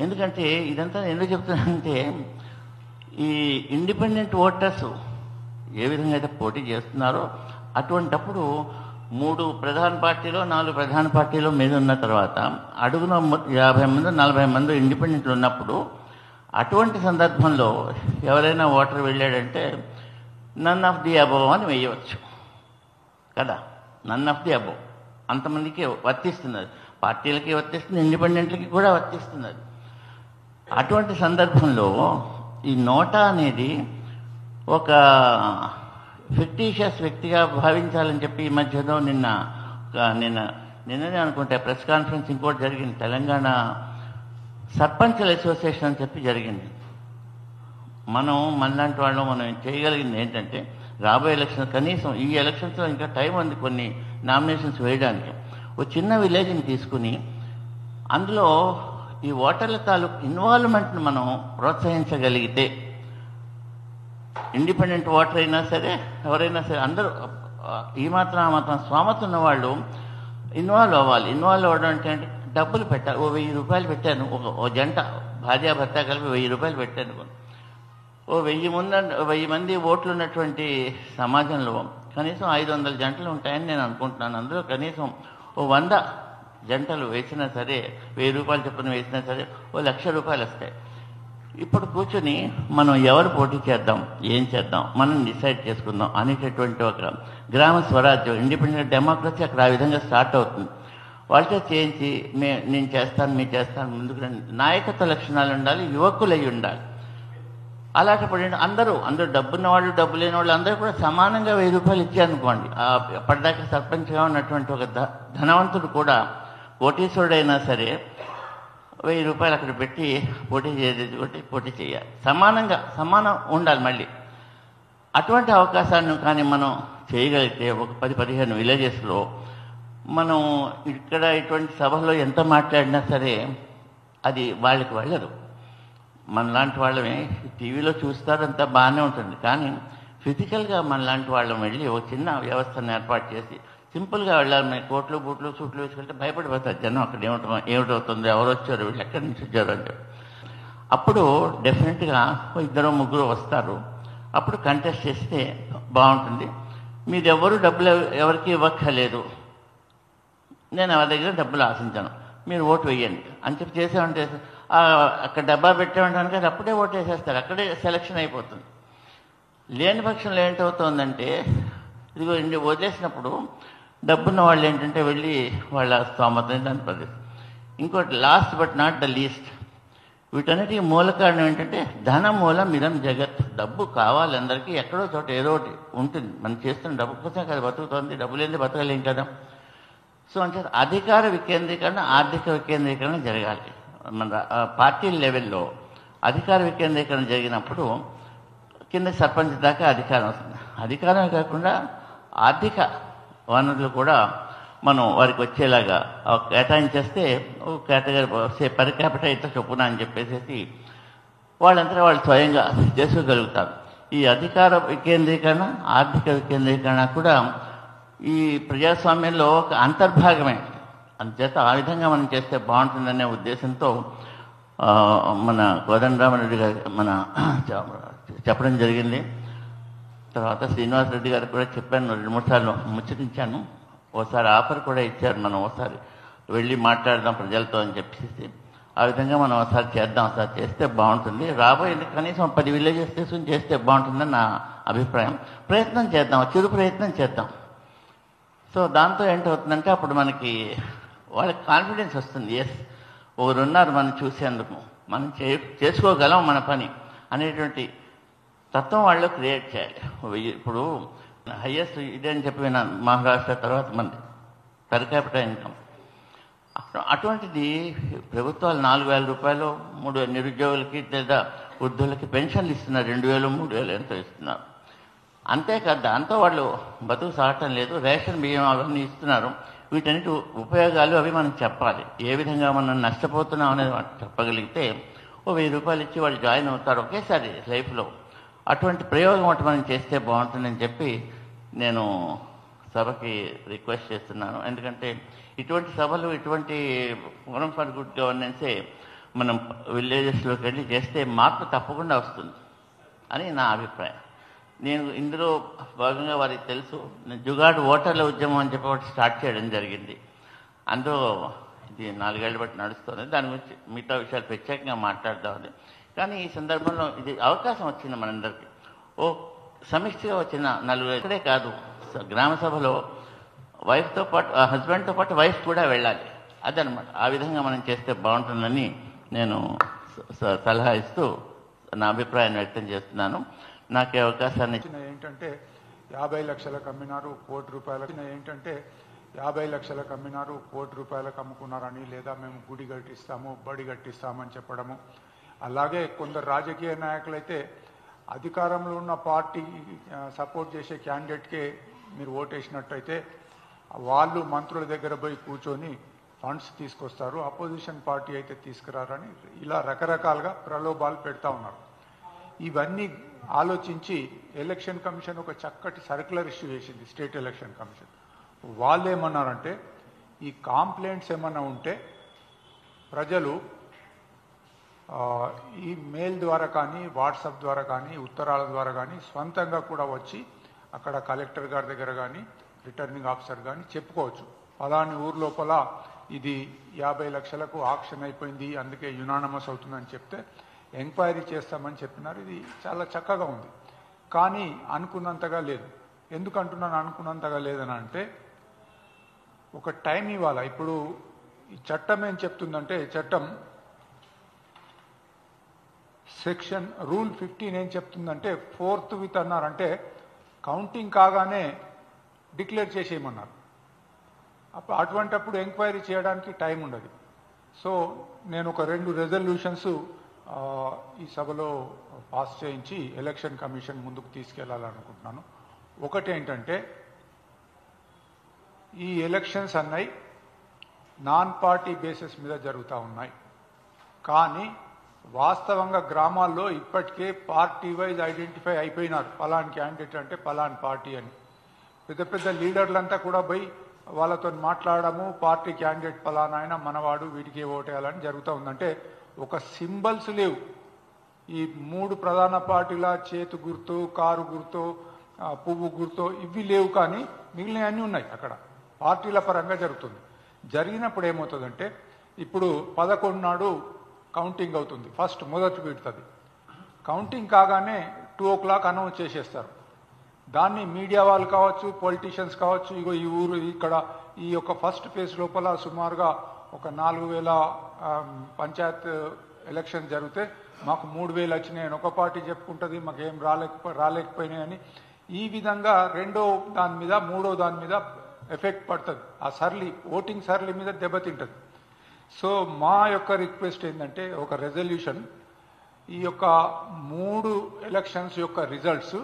ఎందుకంటే ఇదంతా ఎందుకు చెప్తున్నానంటే, ఈ ఇండిపెండెంట్ ఓటర్స్ ఏ విధంగా అయితే పోటీ చేస్తున్నారో అటువంటప్పుడు 3 ప్రధాన పార్టీలో 4 ప్రధాన పార్టీలో మీద ఉన్న తర్వాత అడుగున 50 మంది 40 మంది ఇండిపెండెంట్లు ఉన్నప్పుడు అటువంటి సందర్భంలో ఎవరైనా ఓటర్ వెళ్ళాడంటే నన్ ఆఫ్ ది అబవ్ అని వేయవచ్చు కదా. నన్ ఆఫ్ ది అబవ్ అంతమందికి వర్తిస్తున్నది, పార్టీలకి వర్తిస్తుంది, ఇండిపెండెంట్లకి కూడా వర్తిస్తున్నది. అటువంటి సందర్భంలో ఈ నోటా అనేది ఒక ఫిక్టీషియస్ వ్యక్తిగా భావించాలని చెప్పి ఈ మధ్యలో నిన్ననే అనుకుంటే ప్రెస్ కాన్ఫరెన్స్ ఇంకోటి జరిగింది, తెలంగాణ సర్పంచుల అసోసియేషన్ అని చెప్పి జరిగింది. మనలాంటి వాళ్ళు మనం చేయగలిగింది ఏంటంటే, రాబోయే ఎలక్షన్, కనీసం ఈ ఎలక్షన్స్లో ఇంకా టైం ఉంది కొన్ని నామినేషన్స్ వేయడానికి, ఒక చిన్న విలేజ్ని తీసుకుని అందులో ఈ ఓటర్ల తాలూకు ఇన్వాల్వ్మెంట్ని మనం ప్రోత్సహించగలిగితే, ఇండిపెండెంట్ ఓటర్ అయినా సరే ఎవరైనా సరే అందరూ ఈ మాత్రం ఆ మాత్రం స్వామత ఉన్న వాళ్ళు ఇన్వాల్వ్ అవ్వాలి. ఇన్వాల్వ్ అవ్వడం అంటే డబ్బులు పెట్టాలి. 1000 రూపాయలు పెట్టాను, ఒక జంట భార్యాభర్త కలిపి 1000 రూపాయలు పెట్టాను. 1000 మంది ఓట్లు ఉన్నటువంటి సమాజంలో కనీసం 500 జంటలు ఉంటాయని నేను అనుకుంటున్నాను. అందులో కనీసం 100 జంటలు వేసినా సరే 1000 రూపాయలు చొప్పున వేసినా సరే 1,00,000 రూపాయలు వస్తాయి. ఇప్పుడు కూర్చొని మనం ఎవరు పోటీ చేద్దాం, ఏం చేద్దాం, మనం డిసైడ్ చేసుకుందాం అనేటటువంటి ఒక గ్రామ స్వరాజ్యం, ఇండిపెండెంట్ డెమోక్రసీ అక్కడ ఆ విధంగా స్టార్ట్ అవుతుంది. వాళ్ళతో చేయించి నేను చేస్తాను, మీరు చేస్తాను, ముందుకు నాయకత్వ లక్షణాలు ఉండాలి, యువకులు అయి ఉండాలి. అలాంటప్పుడు అందరూ డబ్బున్న వాళ్ళు డబ్బు లేని వాళ్ళు అందరూ కూడా సమానంగా 1000 రూపాయలు ఇచ్చారనుకోండి, అప్పటిదాకా సర్పంచ్గా ఉన్నటువంటి ఒక ధనవంతుడు కూడా కోటీశ్వరుడైనా సరే 1000 రూపాయలు అక్కడ పెట్టి పోటీ చేయాలి. సమానం ఉండాలి. మళ్ళీ అటువంటి అవకాశాన్ని కానీ మనం చేయగలిగితే ఒక 10-15 విలేజెస్లో మనం ఇక్కడ ఇటువంటి సభలో ఎంత మాట్లాడినా సరే అది వాళ్ళకి వెళ్ళదు. మనలాంటి వాళ్ళమే టీవీలో చూస్తారు, అంతా బాగానే ఉంటుంది. కానీ ఫిజికల్గా మనలాంటి వాళ్ళం వెళ్ళి ఒక చిన్న వ్యవస్థను ఏర్పాటు చేసి సింపుల్గా వెళ్ళాలి. మేము కోట్లు బూట్లు సూట్లు వేసుకుంటే భయపడిపోతారు జనం. అక్కడ ఏమిటవుతుందో, ఎవరు వచ్చారు, వీళ్ళు ఎక్కడి నుంచి వచ్చారు అంటే. అప్పుడు డెఫినెట్గా 2-3 వస్తారు. అప్పుడు కంటెస్ట్ చేస్తే బాగుంటుంది. మీరు ఎవరు డబ్బులు ఎవరికి ఇవ్వక్కర్లేదు, నేను ఎవరి దగ్గర డబ్బులు ఆశించాను, మీరు ఓటు వేయండి అని చెప్పి చేసామంటే అక్కడ డబ్బా పెట్టామంటాను కదా, అప్పుడే ఓటు వేసేస్తారు, అక్కడే సెలక్షన్ అయిపోతుంది. లేని పక్షంలో ఏంటవుతుందంటే ఇదిగో వదిలేసినప్పుడు డబ్బున్న వాళ్ళు ఏంటంటే వెళ్ళి వాళ్ళ స్తోమతని దాన్ని ప్రదర్శిస్తారు. ఇంకోటి last but not the least, వీటన్నిటికీ మూల కారణం ఏంటంటే ధన మూలం ఇదం జగత్. డబ్బు కావాలి అందరికీ, ఎక్కడో చోట ఏదో ఒకటి ఉంటుంది. మనం చేస్తున్న డబ్బు కోసం కదా బతుకుతుంది, డబ్బు లేని బతకలేం కదా. సో అంటే అధికార వికేంద్రీకరణ, ఆర్థిక వికేంద్రీకరణ జరగాలి. మన పార్టీ లెవెల్లో అధికార వికేంద్రీకరణ జరిగినప్పుడు కింద సర్పంచ్ దాకా అధికారం వస్తుంది. అధికారమే కాకుండా ఆర్థిక వనరులు కూడా మనం వారికి వచ్చేలాగా కేటాయించేస్తే కేటగిరీ పర్ క్యాపిటల్ ఇంత చొప్పున అని చెప్పేసి వాళ్ళంతా వాళ్ళు స్వయంగా చేసుకోగలుగుతారు. ఈ అధికార వికేంద్రీకరణ, ఆర్థిక వికేంద్రీకరణ కూడా ఈ ప్రజాస్వామ్యంలో ఒక అంతర్భాగమే. అందుచేత ఆ విధంగా మనం చేస్తే బాగుంటుందనే ఉద్దేశంతో మన కోదండరామరెడ్డి గారు చెప్పడం జరిగింది. తర్వాత శ్రీనివాసరెడ్డి గారికి కూడా చెప్పాను, 2-3 సార్లు ముచ్చటించాను. ఓసారి ఆఫర్ కూడా ఇచ్చారు, మనం ఒకసారి వెళ్ళి మాట్లాడదాం ప్రజలతో అని చెప్పేసి. ఆ విధంగా మనం ఒకసారి చేద్దాం, ఒకసారి చేస్తే బాగుంటుంది. రాబోయేది కనీసం 10 విలేజెస్ తీసుకుని చేస్తే బాగుంటుందని నా అభిప్రాయం. ప్రయత్నం చేద్దాం, చిరు ప్రయత్నం చేద్దాం. సో దాంతో ఏంటవుతుందంటే అప్పుడు మనకి వాళ్ళకి కాన్ఫిడెన్స్ వస్తుంది. ఎస్, ఒకరున్నారు మనం చూసేందుకు, మనం చేసుకోగలం మన పని అనేటువంటి తత్వం వాళ్ళు క్రియేట్ చేయాలి. ఇప్పుడు హయ్యెస్ట్ ఇదే అని చెప్పి విన్నాను, మహారాష్ట్ర తర్వాత మంది పర్ క్యాపిటల్ ఇన్కమ్. అటువంటిది ప్రభుత్వాలు 4,000 రూపాయలు 3 నిరుద్యోగులకి లేదా వృద్ధులకి పెన్షన్లు ఇస్తున్నారు, 2,000 3,000 ఎంతో ఇస్తున్నారు. అంతేకాదు దాంతో వాళ్ళు బతుకు సాగటం లేదు. రేషన్ బియ్యం అవన్నీ ఇస్తున్నారు. వీటన్నిటి ఉపయోగాలు అవి మనం చెప్పాలి. ఏ విధంగా మనం నష్టపోతున్నాం అనేది చెప్పగలిగితే 1,000 రూపాయలు ఇచ్చి వాళ్ళు జాయిన్ అవుతారు ఒకేసారి లైఫ్లో. అటువంటి ప్రయోగం ఒకటి మనం చేస్తే బాగుంటుందని చెప్పి నేను సభకి రిక్వెస్ట్ చేస్తున్నాను. ఎందుకంటే ఇటువంటి సభలు, ఇటువంటి ఫోరం ఫర్ గుడ్ గవర్నెన్సే మనం విలేజెస్లోకి వెళ్ళి చేస్తే మార్పు తప్పకుండా వస్తుంది అని నా అభిప్రాయం. నేను ఇందులో భాగంగా వారికి తెలుసు, నేను జుగాడు ఓటర్ల ఉద్యమం అని చెప్పి ఒకటి స్టార్ట్ చేయడం జరిగింది. అందులో ఇది 4 ఏళ్ల బట్టి నడుస్తుంది. దాని గురించి మిగతా విషయాలు ప్రత్యేకంగా మాట్లాడదామని. కానీ ఈ సందర్భంలో ఇది అవకాశం వచ్చింది మనందరికీ. సమిష్టిగా వచ్చిన 4 ఇక్కడే కాదు, గ్రామ సభలో వైఫ్తో పాటు, హస్బెండ్తో పాటు వైఫ్ కూడా వెళ్ళాలి. అదనమాట. ఆ విధంగా మనం చేస్తే బాగుంటుందని నేను సలహా ఇస్తూ నా అభిప్రాయాన్ని వ్యక్తం చేస్తున్నాను. నాకు ఈ అవకాశాన్ని ఏంటంటే 50 లక్షలకు అమ్మినారు, 1 కోటి రూపాయలకు ఏంటంటే 50 లక్షలకు అమ్మినారు, 1 కోటి రూపాయలకు అమ్ముకున్నారని, లేదా మేము గుడి కట్టిస్తాము, బడి కట్టిస్తామని చెప్పడము. అలాగే కొందరు రాజకీయ నాయకులైతే అధికారంలో ఉన్న పార్టీ సపోర్ట్ చేసే క్యాండిడేట్కే మీరు ఓటేసినట్టయితే వాళ్ళు మంత్రుల దగ్గర పోయి కూర్చొని ఫండ్స్ తీసుకొస్తారు, అపోజిషన్ పార్టీ అయితే తీసుకురారని ఇలా రకరకాలుగా ప్రలోభాలు పెడతా ఉన్నారు. ఇవన్నీ ఆలోచించి ఎలక్షన్ కమిషన్ ఒక చక్కటి సర్క్యులర్ ఇష్యూ చేసింది, స్టేట్ ఎలక్షన్ కమిషన్. వాళ్ళు ఏమన్నారంటే ఈ కాంప్లైంట్స్ ఏమన్నా ఉంటే ప్రజలు ఈ మెయిల్ ద్వారా కానీ, వాట్సాప్ ద్వారా కానీ, ఉత్తరాల ద్వారా కానీ స్వంతంగా కూడా వచ్చి అక్కడ కలెక్టర్ గారి దగ్గర కానీ, రిటర్నింగ్ ఆఫీసర్ కానీ చెప్పుకోవచ్చు. ఫలాని ఊరు లోపల ఇది 50 లక్షలకు ఆక్షన్ అయిపోయింది, అందుకే యునానమస్ అవుతుందని చెప్తే ఎంక్వైరీ చేస్తామని చెప్పినారు. ఇది చాలా చక్కగా ఉంది. కానీ అనుకున్నంతగా లేదు. ఎందుకంటున్నాను అనుకున్నంతగా లేదని అంటే ఒక టైం ఇవ్వాలి. ఇప్పుడు ఈ చట్టం ఏం చెప్తుందంటే, చట్టం సెక్షన్ రూల్ 15 ఏం చెప్తుందంటే 4th విత్ అన్నారంటే కౌంటింగ్ కాగానే డిక్లేర్ చేసేయమన్నారు. అటువంటప్పుడు ఎంక్వైరీ చేయడానికి టైం ఉండదు. సో నేను ఒక 2 రెజల్యూషన్స్ ఈ సభలో పాస్ చేయించి ఎలక్షన్ కమిషన్ ముందుకు తీసుకెళ్లాలనుకుంటున్నాను. ఒకటి ఏంటంటే ఈ ఎలక్షన్స్ అన్నాయి నాన్ పార్టీ బేసిస్ మీద జరుగుతూ ఉన్నాయి. కానీ వాస్తవంగా గ్రామాల్లో ఇప్పటికే పార్టీ వైజ్ ఐడెంటిఫై అయిపోయినారు. పలాన్ క్యాండిడేట్ అంటే పలాన్ పార్టీ అని. పెద్ద పెద్ద లీడర్లంతా కూడా పోయి వాళ్ళతో మాట్లాడము, పార్టీ క్యాండిడేట్ పలానా ఆయన మనవాడు, వీటికి ఓటేయాలని జరుగుతూ ఉందంటే ఒక సింబల్స్ లేవు. ఈ 3 ప్రధాన పార్టీల చేతు గుర్తు, కారు గుర్తు, పువ్వు గుర్తు ఇవి లేవు. కానీ మిగిలినవన్నీ ఉన్నాయి. అక్కడ పార్టీల పరంగా జరుగుతుంది. జరిగినప్పుడు ఏమవుతుందంటే ఇప్పుడు 11 నాడు కౌంటింగ్ అవుతుంది. మొదటి పెడుతుంది. కౌంటింగ్ కాగానే 2 o'clock అనౌన్స్ చేసేస్తారు. దాన్ని మీడియా వాళ్ళు కావచ్చు, పొలిటీషియన్స్ కావచ్చు, ఇగో ఈ ఊరు ఇక్కడ ఈ యొక్క ఫస్ట్ ఫేజ్ లోపల సుమారుగా ఒక 4,000 పంచాయత్ ఎలక్షన్ జరిగితే మాకు 3,000 వచ్చినాయని ఒక పార్టీ చెప్పుకుంటుంది, మాకు ఏం రాలేకపోయినాయని. ఈ విధంగా రెండో దాని మీద, మూడో దాని మీద ఎఫెక్ట్ పడుతుంది. ఆ ఓటింగ్ సర్లీ మీద దెబ్బతింటుంది. సో మా యొక్క రిక్వెస్ట్ ఏంటంటే ఒక రెజల్యూషన్, ఈ యొక్క 3 ఎలక్షన్స్ యొక్క రిజల్ట్స్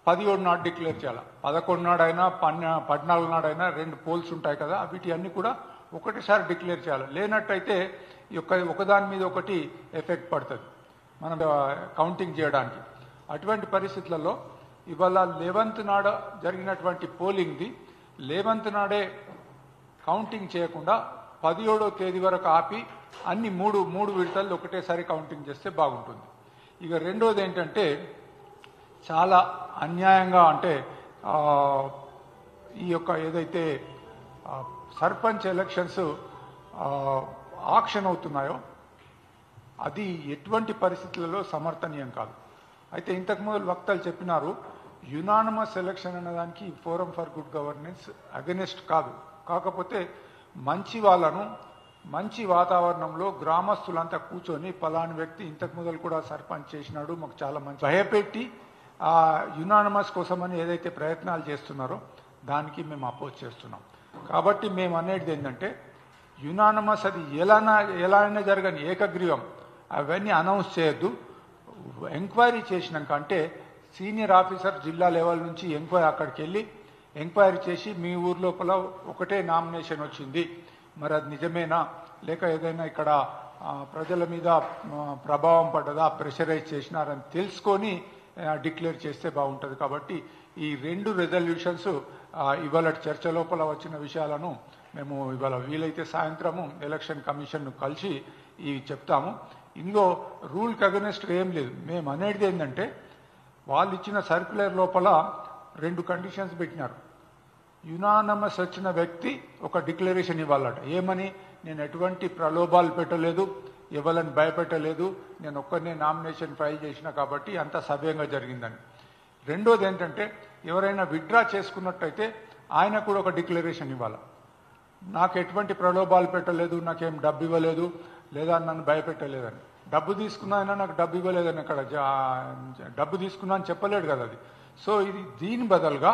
17 నాడు డిక్లేర్ చేయాలి. 11 నాడైనా 14 నాడైనా 2 పోల్స్ ఉంటాయి కదా, వీటి అన్ని కూడా ఒకటిసారి డిక్లేర్ చేయాలి. లేనట్టయితే ఈ యొక్క ఒకదాని మీద ఒకటి ఎఫెక్ట్ పడుతుంది. మనం కౌంటింగ్ చేయడానికి. అటువంటి పరిస్థితులలో ఇవాళ 11th నాడు జరిగినటువంటి పోలింగ్ది 11th నాడే కౌంటింగ్ చేయకుండా 17వ తేదీ వరకు ఆపి అన్ని మూడు విడతలు ఒకటేసారి కౌంటింగ్ చేస్తే బాగుంటుంది. ఇక రెండోది ఏంటంటే చాలా అన్యాయంగా అంటే ఈ యొక్క ఏదైతే సర్పంచ్ ఎలక్షన్స్ ఆక్షన్ అవుతున్నాయో అది ఎటువంటి పరిస్థితులలో సమర్థనీయం కాదు. అయితే ఇంతకుముందు వక్తలు చెప్పినారు యునానిమస్ ఎలక్షన్ అన్నదానికి forum for good governance against కాదు. కాకపోతే మంచి వాళ్ళను మంచి వాతావరణంలో గ్రామస్తులంతా కూర్చొని పలాని వ్యక్తి ఇంతకు మొదలు కూడా సర్పంచ్ చేసినాడు, మాకు చాలా మంచి భయపెట్టి ఆ యునానిమస్ కోసమని ఏదైతే ప్రయత్నాలు చేస్తున్నారో దానికి మేము అపోజ్ చేస్తున్నాం. కాబట్టి మేము అనేది ఏంటంటే యునానిమస్ అది ఎలా అయినా జరగని ఏకగ్రీవం అవన్నీ అనౌన్స్ చేయొద్దు. ఎంక్వైరీ చేసినాక అంటే సీనియర్ ఆఫీసర్ జిల్లా లెవెల్ నుంచి అక్కడికి వెళ్ళి ఎంక్వైరీ చేసి మీ ఊరు లోపల ఒకటే నామినేషన్ వచ్చింది, మరి అది నిజమేనా లేక ఏదైనా ఇక్కడ ప్రజల మీద ప్రభావం పడ్డదా, ప్రెషరైజ్ చేసినారని తెలుసుకొని డిక్లేర్ చేస్తే బాగుంటుంది. కాబట్టి ఈ 2 రెజల్యూషన్స్ ఇవాళ చర్చ లోపల వచ్చిన విషయాలను మేము ఇవాళ వీలైతే సాయంత్రము ఎలక్షన్ కమిషన్ను కలిసి ఇవి చెప్తాము. ఇందులో రూల్కి అగెనిస్ట్ ఏం లేదు. మేము అనేది ఏంటంటే వాళ్ళు ఇచ్చిన సర్క్యులర్ లోపల 2 కండిషన్స్ పెట్టినారు. యునానమస్ వచ్చిన వ్యక్తి ఒక డిక్లరేషన్ ఇవ్వాలట. ఏమని? నేను ఎటువంటి ప్రలోభాలు పెట్టలేదు, ఎవరిని భయపెట్టలేదు, నేను ఒక్కరినే నామినేషన్ ఫైల్ చేసిన కాబట్టి అంత సవ్యంగా జరిగిందని. రెండోది ఏంటంటే ఎవరైనా విత్డ్రా చేసుకున్నట్టయితే ఆయన కూడా ఒక డిక్లరేషన్ ఇవ్వాలి. నాకు ఎటువంటి ప్రలోభాలు పెట్టలేదు, నాకేం డబ్బు ఇవ్వలేదు లేదా నన్ను భయపెట్టలేదని. డబ్బు తీసుకున్నా అయినా నాకు డబ్బు ఇవ్వలేదని అక్కడ డబ్బు తీసుకున్నా అని చెప్పలేడు కదా అది. సో ఇది దీని బదులుగా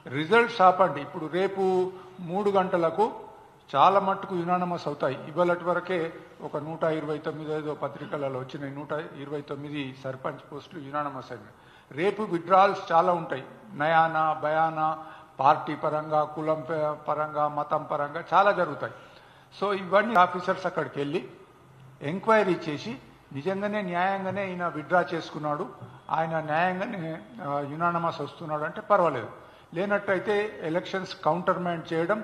రిజల్ట్స్ ఆపండి. ఇప్పుడు రేపు 3 గంటలకు చాలా మట్టుకు యునానిమస్ అవుతాయి. ఇవాళటి వరకే ఒక 129 పత్రికలలో వచ్చిన 129 సర్పంచ్ పోస్టులు యునానిమస్ అయినాయి. రేపు విత్డ్రాల్స్ చాలా ఉంటాయి. నయానా భయానా పార్టీ పరంగా కులం పరంగా మతం పరంగా చాలా జరుగుతాయి. సో ఇవన్నీ ఆఫీసర్స్ అక్కడికి వెళ్ళి ఎంక్వైరీ చేసి నిజంగానే న్యాయంగానే ఈయన విత్డ్రా చేసుకున్నాడు, ఆయన న్యాయంగానే యునానిమస్ వస్తున్నాడు అంటే పర్వాలేదు. లేనట్టయితే ఎలక్షన్స్ కౌంటర్మెంట్ చేయడం.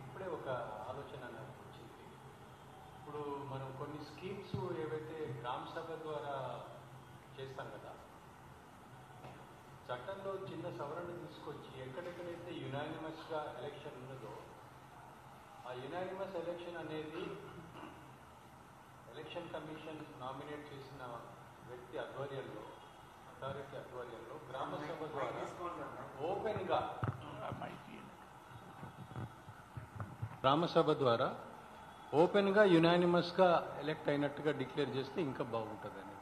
ఇప్పుడే ఒక ఆలోచన నాకు వచ్చింది. ఇప్పుడు మనం కొన్ని స్కీమ్స్ ఏవైతే గ్రామ సభ ద్వారా చేస్తాం కదా, చట్టంలో చిన్న సవరణ తీసుకొచ్చి ఎక్కడెక్కడైతే యునానిమస్గా ఎలక్షన్ ఉన్నదో ఆ యునానిమస్ ఎలక్షన్ అనేది ఎలక్షన్ కమిషన్ నామినేట్ చేసిన వ్యక్తి ఆధ్వర్యంలో, అథారిటీ ఆధ్వర్యంలో గ్రామ సభ ద్వారా ఓపెన్గా గ్రామసభ ద్వారా ఓపెన్గా యునానిమస్గా ఎలక్ట్ అయినట్టుగా డిక్లేర్ చేస్తే ఇంకా బాగుంటుందని.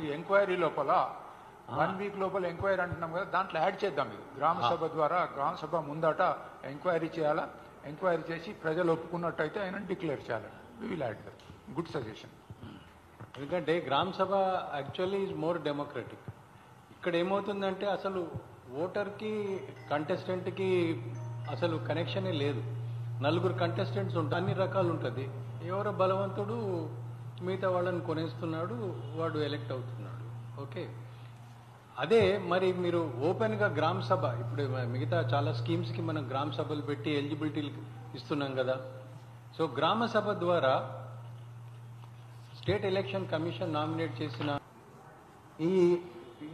ఈ ఎంక్వైరీ లోపల 1 వీక్ లోపల ఎంక్వైరీ అంటున్నాం కదా, దాంట్లో యాడ్ చేద్దాం. ఇది గ్రామ సభ ద్వారా గ్రామ సభ ముందట ఎంక్వైరీ చేయాలా, ఎంక్వైరీ చేసి ప్రజలు ఒప్పుకున్నట్టయితే ఆయన డిక్లేర్ చేయాలి. We will add that. Good suggestion. ఎందుకంటే గ్రామ సభ యాక్చువల్లీ ఈజ్ మోర్ డెమోక్రటిక్. ఇక్కడ ఏమవుతుందంటే అసలు ఓటర్కి కంటెస్టెంట్కి అసలు కనెక్షనే లేదు. 4 కంటెస్టెంట్స్ ఉంటాయి, అన్ని రకాలు ఉంటుంది. ఎవరో బలవంతుడు మిగతా వాళ్ళని కొనేస్తున్నాడు, వాడు ఎలక్ట్ అవుతున్నాడు. ఓకే, అదే మరి మీరు ఓపెన్గా గ్రామ సభ, ఇప్పుడు మిగతా చాలా స్కీమ్స్కి మనం గ్రామ సభలు పెట్టి ఎలిజిబిలిటీలు ఇస్తున్నాం కదా. సో గ్రామ సభ ద్వారా స్టేట్ ఎలక్షన్ కమిషన్ నామినేట్ చేసిన ఈ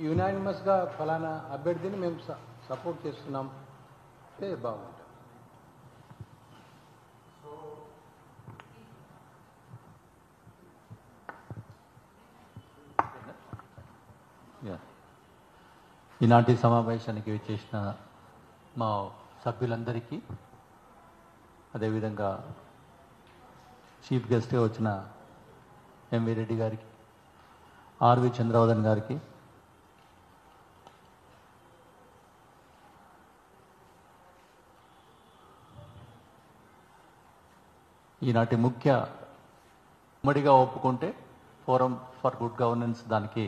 యునానిమస్గా ఫలానా అభ్యర్థిని మేము సపోర్ట్ చేస్తున్నాం అంటే బాగుంటుంది. ఈనాటి సమావేశానికి విచ్చేసిన మా సభ్యులందరికీ, అదేవిధంగా చీఫ్ గెస్ట్గా వచ్చిన ఎంవి రెడ్డి గారికి, ఆర్వి చంద్రవర్ధన్ గారికి, ఈనాటి ముఖ్య ఉమ్మడిగా ఒప్పుకుంటే ఫోరం ఫర్ గుడ్ గవర్నెన్స్ దానికి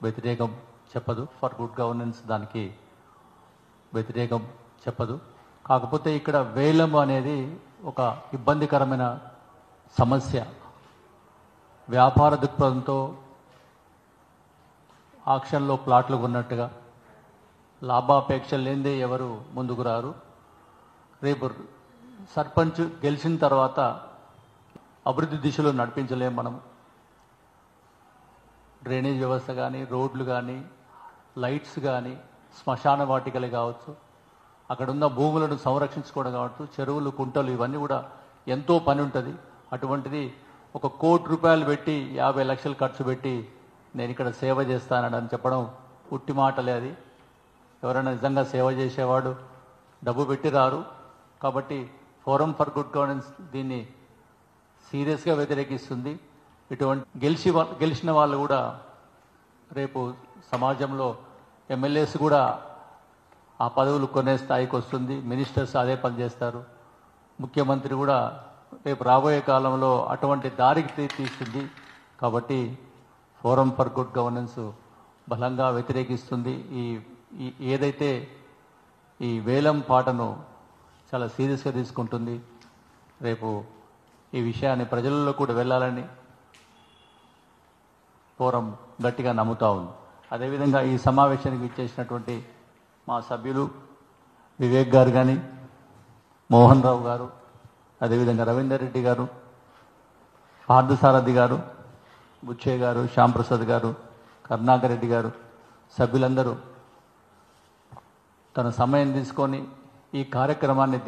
వ్యతిరేకం చెప్పదు, ఫర్ గుడ్ గవర్నెన్స్ దానికి వ్యతిరేకం చెప్పదు. కాకపోతే ఇక్కడ వేలం అనేది ఒక ఇబ్బందికరమైన సమస్య. వ్యాపార దృక్పథంతో ఆక్షన్లో ప్లాట్లు కొన్నట్టుగా లాభాపేక్ష లేనిదే ఎవరు ముందుకు రారు. రేపు సర్పంచ్ గెలిచిన తర్వాత అభివృద్ధి దిశలో నడిపించలేం మనం. డ్రైనేజ్ వ్యవస్థ కానీ, రోడ్లు కానీ, లైట్స్ కానీ, శ్మశాన వాటికలు కావచ్చు, అక్కడున్న భూములను సంరక్షించుకోవడం కావచ్చు, చెరువులు, కుంటలు, ఇవన్నీ కూడా ఎంతో పని ఉంటుంది. అటువంటిది 1 కోటి రూపాయలు పెట్టి 50 లక్షలు ఖర్చు పెట్టి నేను ఇక్కడ సేవ చేస్తానని చెప్పడం ఉట్టి మాటలే. అది ఎవరైనా నిజంగా సేవ చేసేవాడు డబ్బు పెట్టి రారు. కాబట్టి ఫోరం ఫర్ గుడ్ గవర్నెన్స్ దీన్ని సీరియస్గా వ్యతిరేకిస్తుంది. ఇటువంటి గెలిచిన వాళ్ళు కూడా రేపు సమాజంలో ఎమ్మెల్యేస్ కూడా ఆ పదవులు కొనే స్థాయికి వస్తుంది. మినిస్టర్స్ అదే పని చేస్తారు. ముఖ్యమంత్రి కూడా రేపు రాబోయే కాలంలో అటువంటి దారికి తీస్తుంది. కాబట్టి ఫోరం ఫర్ గుడ్ గవర్నెన్స్ బలంగా వ్యతిరేకిస్తుంది. ఏదైతే ఈ వేలం పాటను చాలా సీరియస్గా తీసుకుంటుంది. రేపు ఈ విషయాన్ని ప్రజలలో కూడా వెళ్ళాలని ఫోరం గట్టిగా నమ్ముతా ఉంది. అదేవిధంగా ఈ సమావేశానికి ఇచ్చేసినటువంటి మా సభ్యులు వివేక్ గారు కానీ, మోహన్ రావు గారు, అదేవిధంగా రవీందర్ రెడ్డి గారు, పార్థసారథి గారు, బుచ్చయ్య గారు, శ్యాంప్రసాద్ గారు, కరుణాకర్ రెడ్డి గారు, సభ్యులందరూ తన సమయం తీసుకొని ఈ కార్యక్రమాన్ని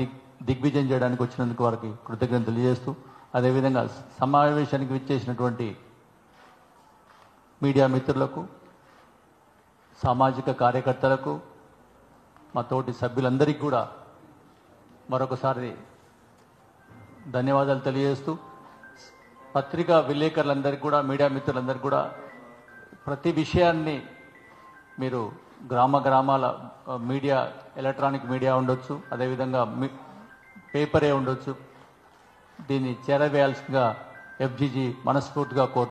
దిగ్విజయం చేయడానికి వచ్చినందుకు వారికి కృతజ్ఞతలు తెలియజేస్తూ, అదేవిధంగా సమావేశానికి విచ్చేసినటువంటి మీడియా మిత్రులకు, సామాజిక కార్యకర్తలకు, మా తోటి సభ్యులందరికీ కూడా మరొకసారి ధన్యవాదాలు తెలియజేస్తూ, పత్రికా విలేకరులందరికీ కూడా, మీడియా మిత్రులందరికీ కూడా ప్రతి విషయాన్ని మీరు గ్రామాల మీడియా, ఎలక్ట్రానిక్ మీడియా ఉండొచ్చు, అదేవిధంగా పేపరే ఉండొచ్చు, దీన్ని చేరవేయాల్సిందిగా FGG మనస్ఫూర్తిగా కోరుతూ